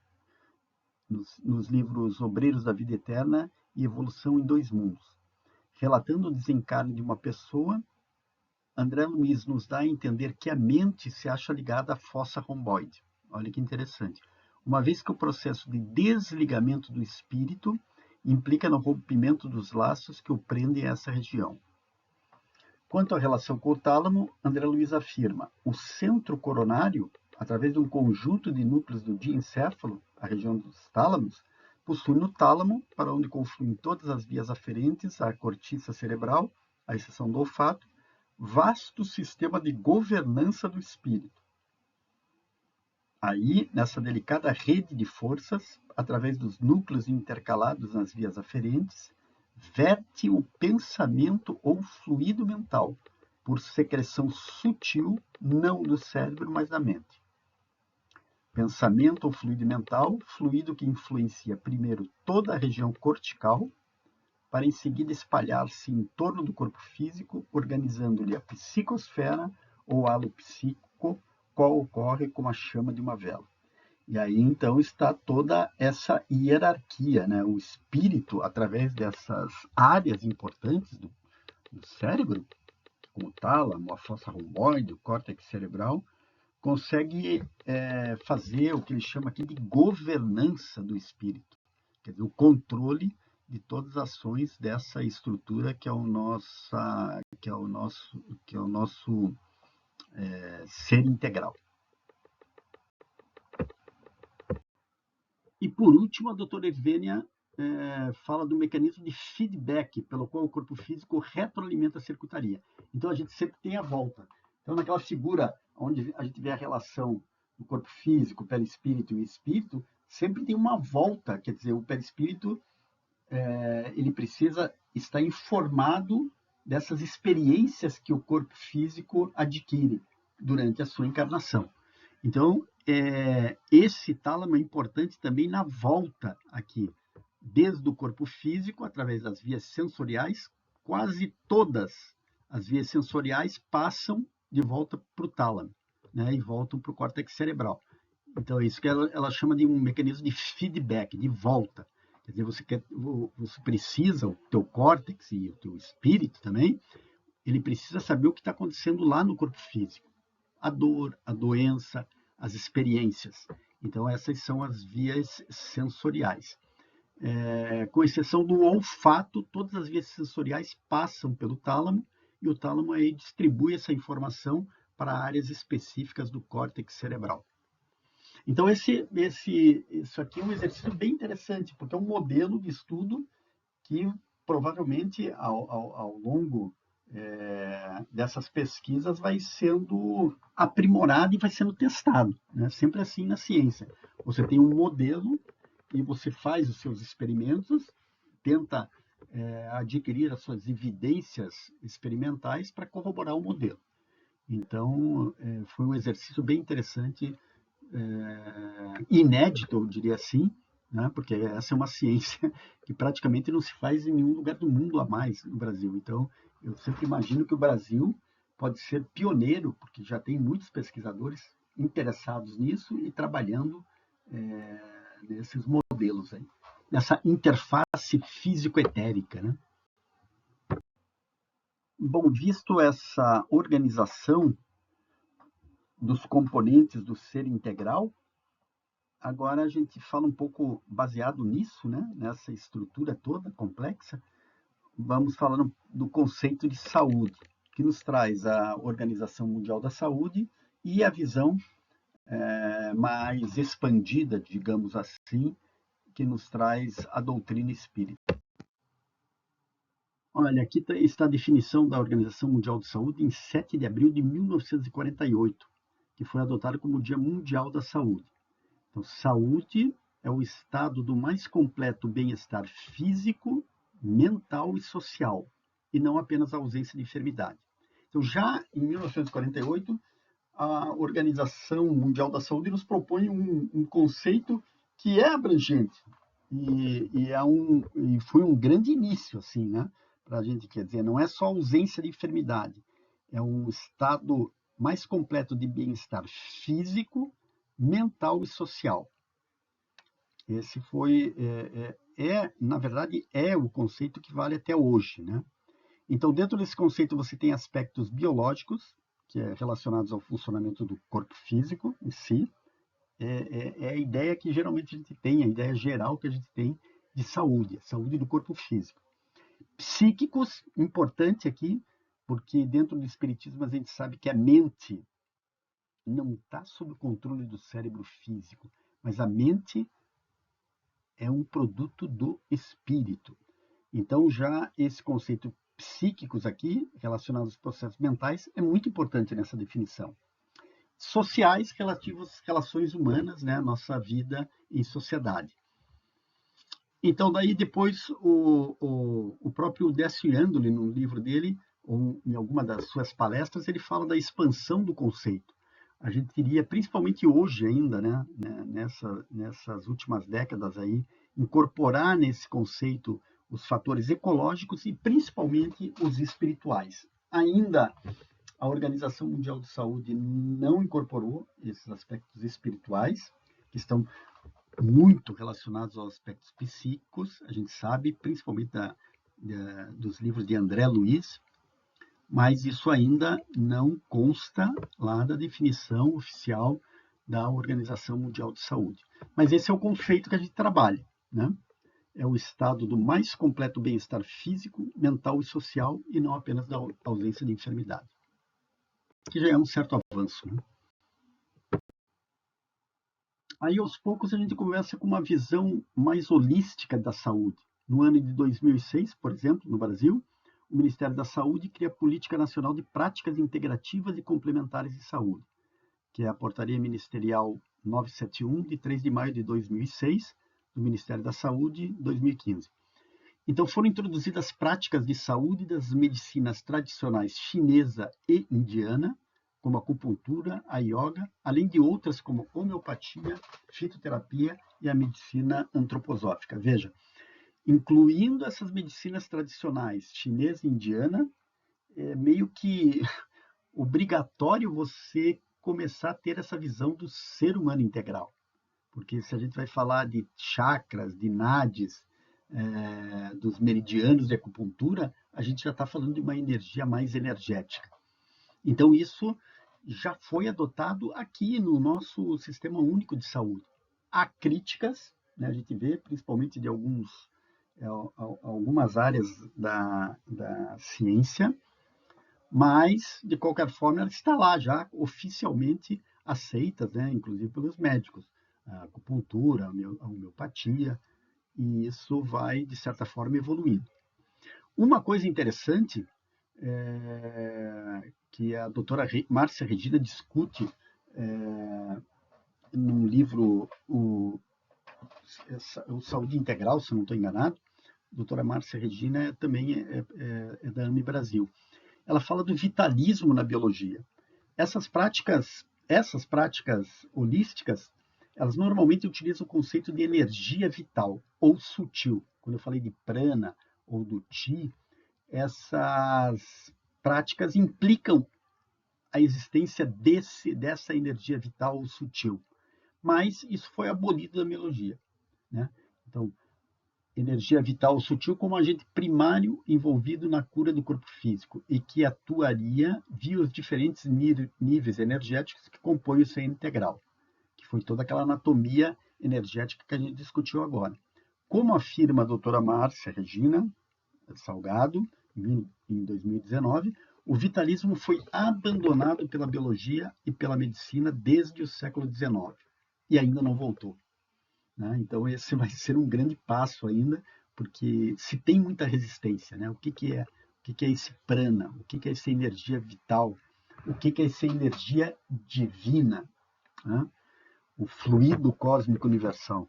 nos livros Obreiros da Vida Eterna e Evolução em Dois Mundos. Relatando o desencarne de uma pessoa, André Luiz nos dá a entender que a mente se acha ligada à fossa romboide. Olha que interessante. Uma vez que o processo de desligamento do espírito implica no rompimento dos laços que o prendem a essa região. Quanto à relação com o tálamo, André Luiz afirma: o centro coronário, através de um conjunto de núcleos do diencéfalo, a região dos tálamos, possui no tálamo, para onde confluem todas as vias aferentes à cortiça cerebral, à exceção do olfato, vasto sistema de governança do espírito. Aí, nessa delicada rede de forças, através dos núcleos intercalados nas vias aferentes, verte o pensamento ou fluido mental, por secreção sutil, não do cérebro, mas da mente. Pensamento ou fluido mental, fluido que influencia primeiro toda a região cortical, para em seguida espalhar-se em torno do corpo físico, organizando-lhe a psicosfera ou halo psíquico, qual ocorre como a chama de uma vela. E aí, então, está toda essa hierarquia, né? O espírito, através dessas áreas importantes do cérebro, como o tálamo, a fossa romboide, o córtex cerebral, consegue fazer o que ele chama aqui de governança do espírito, quer dizer, o controle de todas as ações dessa estrutura que é o nosso ser integral. E, por último, a doutora Evênia fala do mecanismo de feedback, pelo qual o corpo físico retroalimenta a circuitaria. Então, a gente sempre tem a volta. Então, naquela figura onde a gente vê a relação do corpo físico, perispírito e espírito, sempre tem uma volta, quer dizer, o perispírito ele precisa estar informado dessas experiências que o corpo físico adquire durante a sua encarnação. Então, esse tálamo é importante também na volta aqui, desde o corpo físico, através das vias sensoriais, quase todas as vias sensoriais passam de volta para o tálamo, né, e voltam para o córtex cerebral. Então, é isso que ela chama de um mecanismo de feedback, de volta. Quer dizer, você precisa, o teu córtex e o teu espírito também, ele precisa saber o que está acontecendo lá no corpo físico. A dor, a doença, as experiências. Então, essas são as vias sensoriais. Com exceção do olfato, todas as vias sensoriais passam pelo tálamo, e o tálamo aí distribui essa informação para áreas específicas do córtex cerebral. Então, isso aqui é um exercício bem interessante, porque é um modelo de estudo que provavelmente, ao longo dessas pesquisas, vai sendo aprimorado e vai sendo testado, né? Sempre assim na ciência. Você tem um modelo e você faz os seus experimentos, tenta adquirir as suas evidências experimentais para corroborar o modelo. Então, foi um exercício bem interessante, inédito, eu diria assim, né? Porque essa é uma ciência que praticamente não se faz em nenhum lugar do mundo a mais no Brasil. Então, eu sempre imagino que o Brasil pode ser pioneiro, porque já tem muitos pesquisadores interessados nisso e trabalhando nesses modelos aí, nessa interface físico-etérica, né? Bom, visto essa organização dos componentes do ser integral, agora a gente fala um pouco baseado nisso, né? Nessa estrutura toda complexa, vamos falando do conceito de saúde, que nos traz a Organização Mundial da Saúde e a visão mais expandida, digamos assim, que nos traz a doutrina espírita. Olha, aqui está a definição da Organização Mundial de Saúde em 7 de abril de 1948, que foi adotada como o Dia Mundial da Saúde. Então, saúde é o estado do mais completo bem-estar físico, mental e social, e não apenas a ausência de enfermidade. Então, já em 1948, a Organização Mundial da Saúde nos propõe um conceito que é abrangente e foi um grande início, assim, né? Para a gente, quer dizer, não é só ausência de enfermidade, é um estado mais completo de bem-estar físico, mental e social. Esse foi, na verdade, é o conceito que vale até hoje, né? Então, dentro desse conceito, você tem aspectos biológicos, que é relacionados ao funcionamento do corpo físico em si. É a ideia que geralmente a gente tem, a ideia geral que a gente tem de saúde, saúde do corpo físico. Psíquicos, importante aqui, porque dentro do espiritismo a gente sabe que a mente não está sob o controle do cérebro físico, mas a mente é um produto do espírito. Então, já esse conceito psíquicos aqui, relacionado aos processos mentais, é muito importante nessa definição. Sociais, relativos às relações humanas, né, a nossa vida em sociedade. Então, daí depois, o próprio Décio Iandoli, no livro dele, ou em alguma das suas palestras, ele fala da expansão do conceito. A gente queria, principalmente hoje ainda, né, nessas últimas décadas aí, incorporar nesse conceito os fatores ecológicos e principalmente os espirituais. Ainda a Organização Mundial de Saúde não incorporou esses aspectos espirituais, que estão muito relacionados aos aspectos psíquicos, a gente sabe, principalmente dos livros de André Luiz, mas isso ainda não consta lá da definição oficial da Organização Mundial de Saúde. Mas esse é o conceito que a gente trabalha, né? É o estado do mais completo bem-estar físico, mental e social, e não apenas da ausência de enfermidade. Que já é um certo avanço, né? Aí, aos poucos, a gente começa com uma visão mais holística da saúde. No ano de 2006, por exemplo, no Brasil, o Ministério da Saúde cria a Política Nacional de Práticas Integrativas e Complementares de Saúde, que é a Portaria Ministerial 971, de 3 de maio de 2006, do Ministério da Saúde, 2015. Então, foram introduzidas práticas de saúde das medicinas tradicionais chinesa e indiana, como a acupuntura, a yoga, além de outras como homeopatia, fitoterapia e a medicina antroposófica. Veja, incluindo essas medicinas tradicionais chinesa e indiana, é meio que obrigatório você começar a ter essa visão do ser humano integral. Porque se a gente vai falar de chakras, de nadis, dos meridianos de acupuntura, a gente já está falando de uma energia mais energética. Então, isso já foi adotado aqui no nosso Sistema Único de Saúde. Há críticas, né, a gente vê, principalmente de algumas áreas da ciência, mas, de qualquer forma, ela está lá já oficialmente aceitas, né, inclusive pelos médicos. A acupuntura, a homeopatia, e isso vai, de certa forma, evoluindo. Uma coisa interessante que a doutora Márcia Regina discute num livro, o Saúde Integral, se não estou enganado, a doutora Márcia Regina também é da AME Brasil. Ela fala do vitalismo na biologia. Essas práticas holísticas, elas normalmente utilizam o conceito de energia vital ou sutil. Quando eu falei de prana ou do chi, essas práticas implicam a existência dessa energia vital sutil. Mas isso foi abolido da biologia, né? Então, energia vital sutil como agente primário envolvido na cura do corpo físico e que atuaria via os diferentes níveis energéticos que compõem o ser integral, que foi toda aquela anatomia energética que a gente discutiu agora. Como afirma a doutora Márcia Regina Salgado, em 2019, o vitalismo foi abandonado pela biologia e pela medicina desde o século XIX e ainda não voltou, né? Então, esse vai ser um grande passo ainda, porque se tem muita resistência, né? O que é esse prana? O que é essa energia vital? O que é essa energia divina, né? O fluido cósmico universal.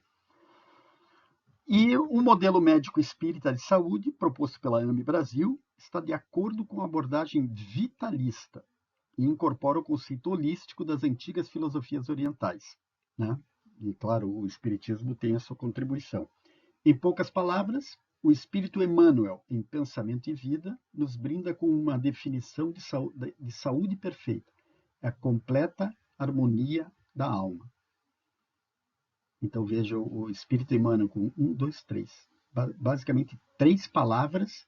E o modelo médico espírita de saúde, proposto pela AME Brasil, está de acordo com a abordagem vitalista e incorpora o conceito holístico das antigas filosofias orientais, né? E, claro, o espiritismo tem a sua contribuição. Em poucas palavras, o Espírito Emmanuel, em Pensamento e Vida, nos brinda com uma definição de saúde perfeita, a completa harmonia da alma. Então, veja o Espírito Emmanuel com 1, 2, 3. Basicamente, 3 palavras,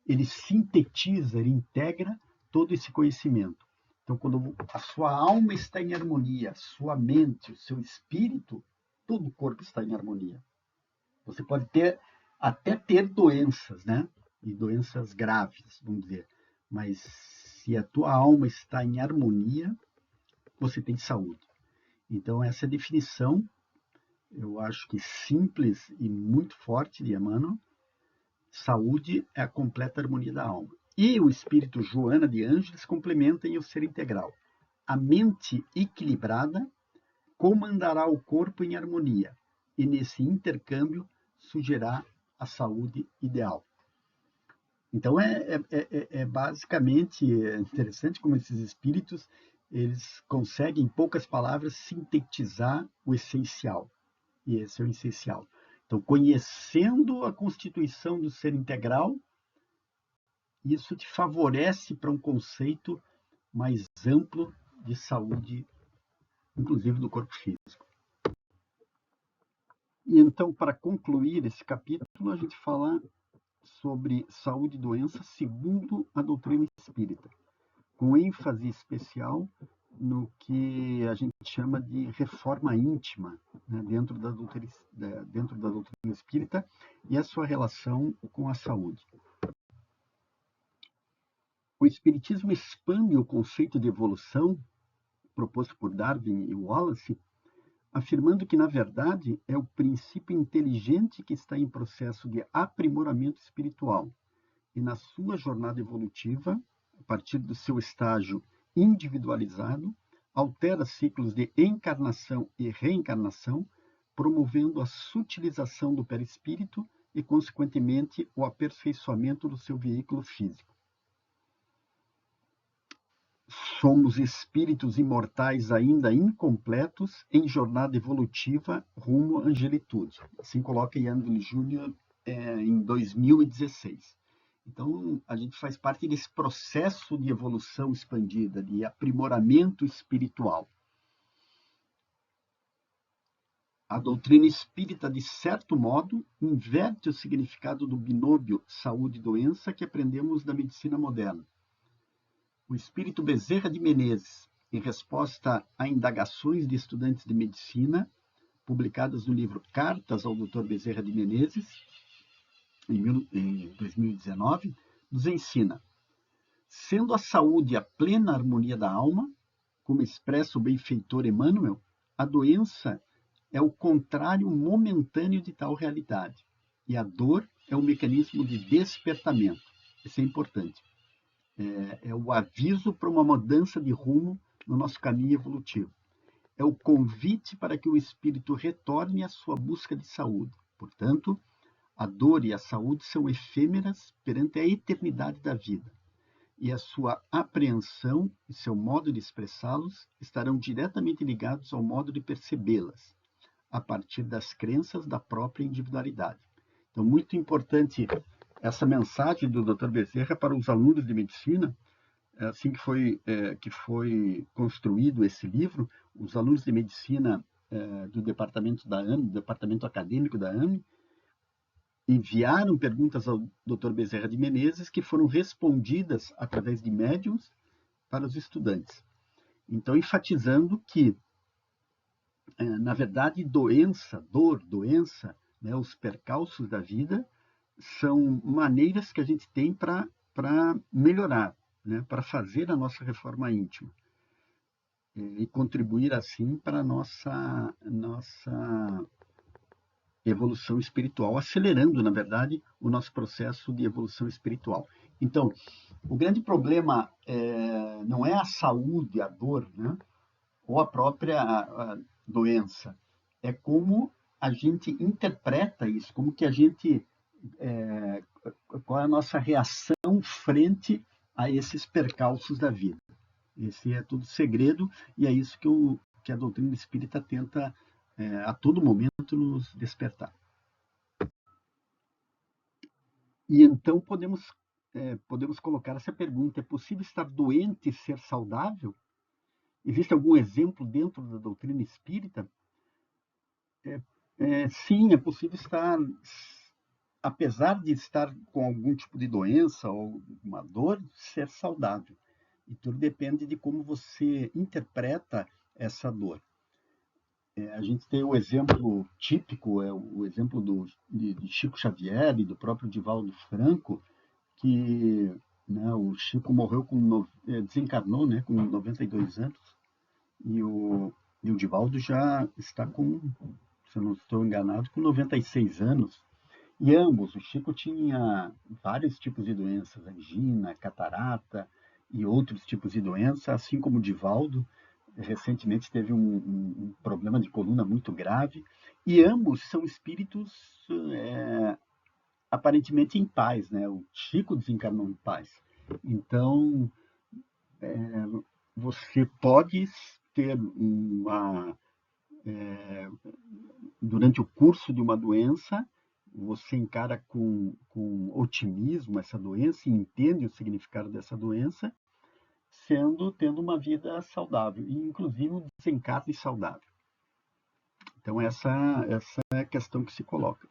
ele sintetiza, ele integra todo esse conhecimento. Então, quando a sua alma está em harmonia, sua mente, o seu espírito, todo o corpo está em harmonia. Você pode ter até ter doenças, né? E doenças graves, vamos dizer. Mas se a tua alma está em harmonia, você tem saúde. Então, essa definição, eu acho que simples e muito forte de Emmanuel. Saúde é a completa harmonia da alma. E o espírito Joana de Ângeles complementa em o ser integral. A mente equilibrada comandará o corpo em harmonia, e nesse intercâmbio surgirá a saúde ideal. Então, basicamente interessante como esses espíritos eles conseguem, em poucas palavras, sintetizar o essencial. E esse é o essencial. Então, conhecendo a constituição do ser integral, isso te favorece para um conceito mais amplo de saúde, inclusive do corpo físico. E então, para concluir esse capítulo, a gente fala sobre saúde e doença segundo a doutrina espírita, com ênfase especial no que a gente chama de reforma íntima, né, dentro da doutrina espírita e a sua relação com a saúde. O espiritismo expande o conceito de evolução proposto por Darwin e Wallace, afirmando que, na verdade, é o princípio inteligente que está em processo de aprimoramento espiritual e, na sua jornada evolutiva, a partir do seu estágio individualizado, altera ciclos de encarnação e reencarnação, promovendo a sutilização do perispírito e, consequentemente, o aperfeiçoamento do seu veículo físico. Somos espíritos imortais ainda incompletos em jornada evolutiva rumo à angelitude. Assim coloca Ian Júnior em 2016. Então, a gente faz parte desse processo de evolução expandida, de aprimoramento espiritual. A doutrina espírita, de certo modo, inverte o significado do binômio saúde e doença que aprendemos da medicina moderna. O espírito Bezerra de Menezes, em resposta a indagações de estudantes de medicina, publicadas no livro Cartas ao Dr. Bezerra de Menezes, em 2019, nos ensina: sendo a saúde a plena harmonia da alma, como expressa o benfeitor Emmanuel, a doença é o contrário momentâneo de tal realidade, e a dor é um mecanismo de despertamento. Isso é importante. É o aviso para uma mudança de rumo no nosso caminho evolutivo. É o convite para que o espírito retorne à sua busca de saúde. Portanto, a dor e a saúde são efêmeras perante a eternidade da vida, e a sua apreensão e seu modo de expressá-los estarão diretamente ligados ao modo de percebê-las, a partir das crenças da própria individualidade. Então, muito importante essa mensagem do Dr. Bezerra para os alunos de medicina. Assim que foi construído esse livro, os alunos de medicina do departamento da AME, do departamento acadêmico da AME, enviaram perguntas ao Dr. Bezerra de Menezes, que foram respondidas através de médiums para os estudantes. Então, enfatizando que, na verdade, doença, né, os percalços da vida, são maneiras que a gente tem para melhorar, né, para fazer a nossa reforma íntima e contribuir assim para a nossa evolução espiritual, acelerando, na verdade, o nosso processo de evolução espiritual. Então, o grande problema não é a saúde, a dor, né, ou a própria doença, é como a gente interpreta isso, como que a gente qual é a nossa reação frente a esses percalços da vida. Esse é tudo segredo e é isso que a doutrina espírita tenta a todo momento nos despertar. E então podemos colocar essa pergunta: é possível estar doente e ser saudável? Existe algum exemplo dentro da doutrina espírita? Sim, é possível estar, apesar de estar com algum tipo de doença ou uma dor, ser saudável. E tudo depende de como você interpreta essa dor. A gente tem o exemplo típico, o exemplo de Chico Xavier e do próprio Divaldo Franco, que, né, o Chico morreu desencarnou, né, com 92 anos, e o Divaldo já está com, se eu não estou enganado, com 96 anos. E ambos, o Chico tinha vários tipos de doenças, angina, catarata e outros tipos de doença, assim como o Divaldo. Recentemente teve um problema de coluna muito grave, e ambos são espíritos aparentemente em paz, né? O Chico desencarnou em paz. Então, você pode ter durante o curso de uma doença, você encara com otimismo essa doença e entende o significado dessa doença, tendo uma vida saudável, e inclusive um desencarne saudável. Então, essa é a questão que se coloca.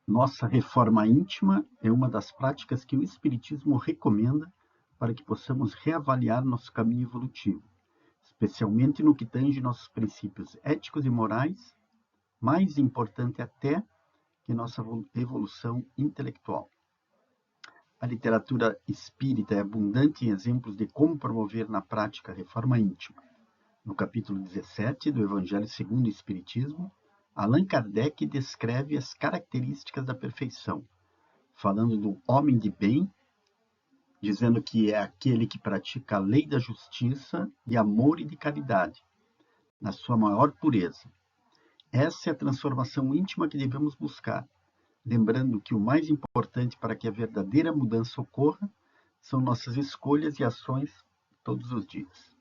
Nossa reforma íntima é uma das práticas que o Espiritismo recomenda para que possamos reavaliar nosso caminho evolutivo, especialmente no que tange nossos princípios éticos e morais, mais importante até que nossa evolução intelectual. A literatura espírita é abundante em exemplos de como promover na prática a reforma íntima. No capítulo 17 do Evangelho segundo o Espiritismo, Allan Kardec descreve as características da perfeição, falando do homem de bem, dizendo que é aquele que pratica a lei da justiça, de amor e de caridade, na sua maior pureza. Essa é a transformação íntima que devemos buscar, lembrando que o mais importante para que a verdadeira mudança ocorra são nossas escolhas e ações todos os dias.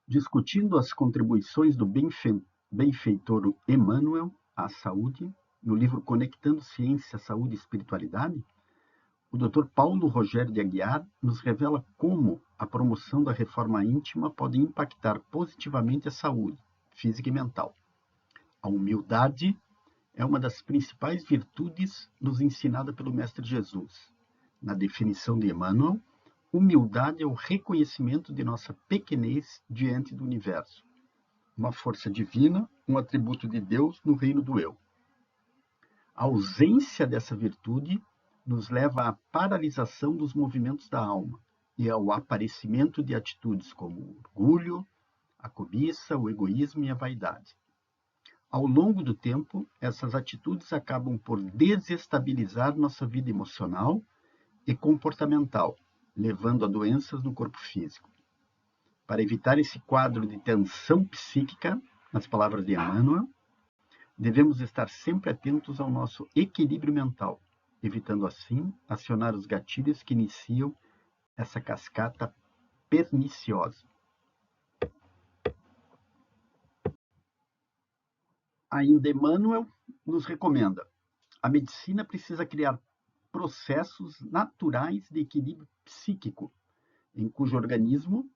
Discutindo as contribuições do benfeitor Emmanuel à saúde, no livro Conectando Ciência, Saúde e Espiritualidade, o Dr. Paulo Rogério de Aguiar nos revela como a promoção da reforma íntima pode impactar positivamente a saúde física e mental. A humildade é uma das principais virtudes nos ensinada pelo Mestre Jesus. Na definição de Emmanuel, humildade é o reconhecimento de nossa pequenez diante do universo, uma força divina, um atributo de Deus no reino do eu. A ausência dessa virtude nos leva à paralisação dos movimentos da alma e ao aparecimento de atitudes como o orgulho, a cobiça, o egoísmo e a vaidade. Ao longo do tempo, essas atitudes acabam por desestabilizar nossa vida emocional e comportamental, levando a doenças no corpo físico. Para evitar esse quadro de tensão psíquica, nas palavras de Emmanuel, devemos estar sempre atentos ao nosso equilíbrio mental, evitando assim acionar os gatilhos que iniciam essa cascata perniciosa. Ainda Emmanuel nos recomenda: a medicina precisa criar processos naturais de equilíbrio psíquico, em cujo organismo,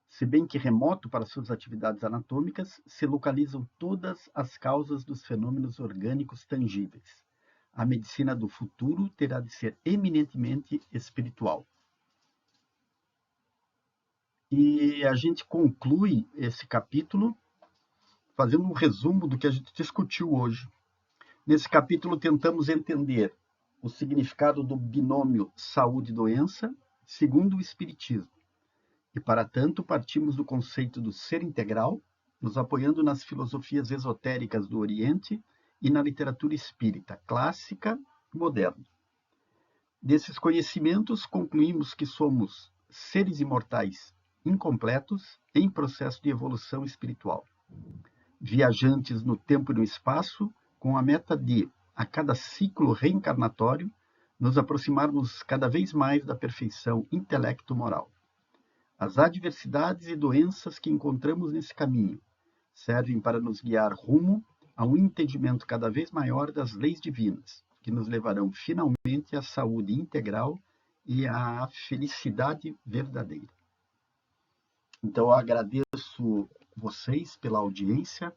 se bem que remoto para suas atividades anatômicas, se localizam todas as causas dos fenômenos orgânicos tangíveis. A medicina do futuro terá de ser eminentemente espiritual. E a gente conclui esse capítulo fazendo um resumo do que a gente discutiu hoje. Nesse capítulo, tentamos entender o significado do binômio saúde e doença, segundo o Espiritismo. E, para tanto, partimos do conceito do ser integral, nos apoiando nas filosofias esotéricas do Oriente e na literatura espírita, clássica e moderna. Desses conhecimentos, concluímos que somos seres imortais incompletos em processo de evolução espiritual, viajantes no tempo e no espaço, com a meta de, a cada ciclo reencarnatório, nos aproximarmos cada vez mais da perfeição intelecto-moral. As adversidades e doenças que encontramos nesse caminho servem para nos guiar rumo a um entendimento cada vez maior das leis divinas, que nos levarão finalmente à saúde integral e à felicidade verdadeira. Então, eu agradeço vocês pela audiência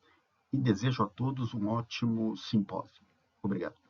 e desejo a todos um ótimo simpósio. Obrigado.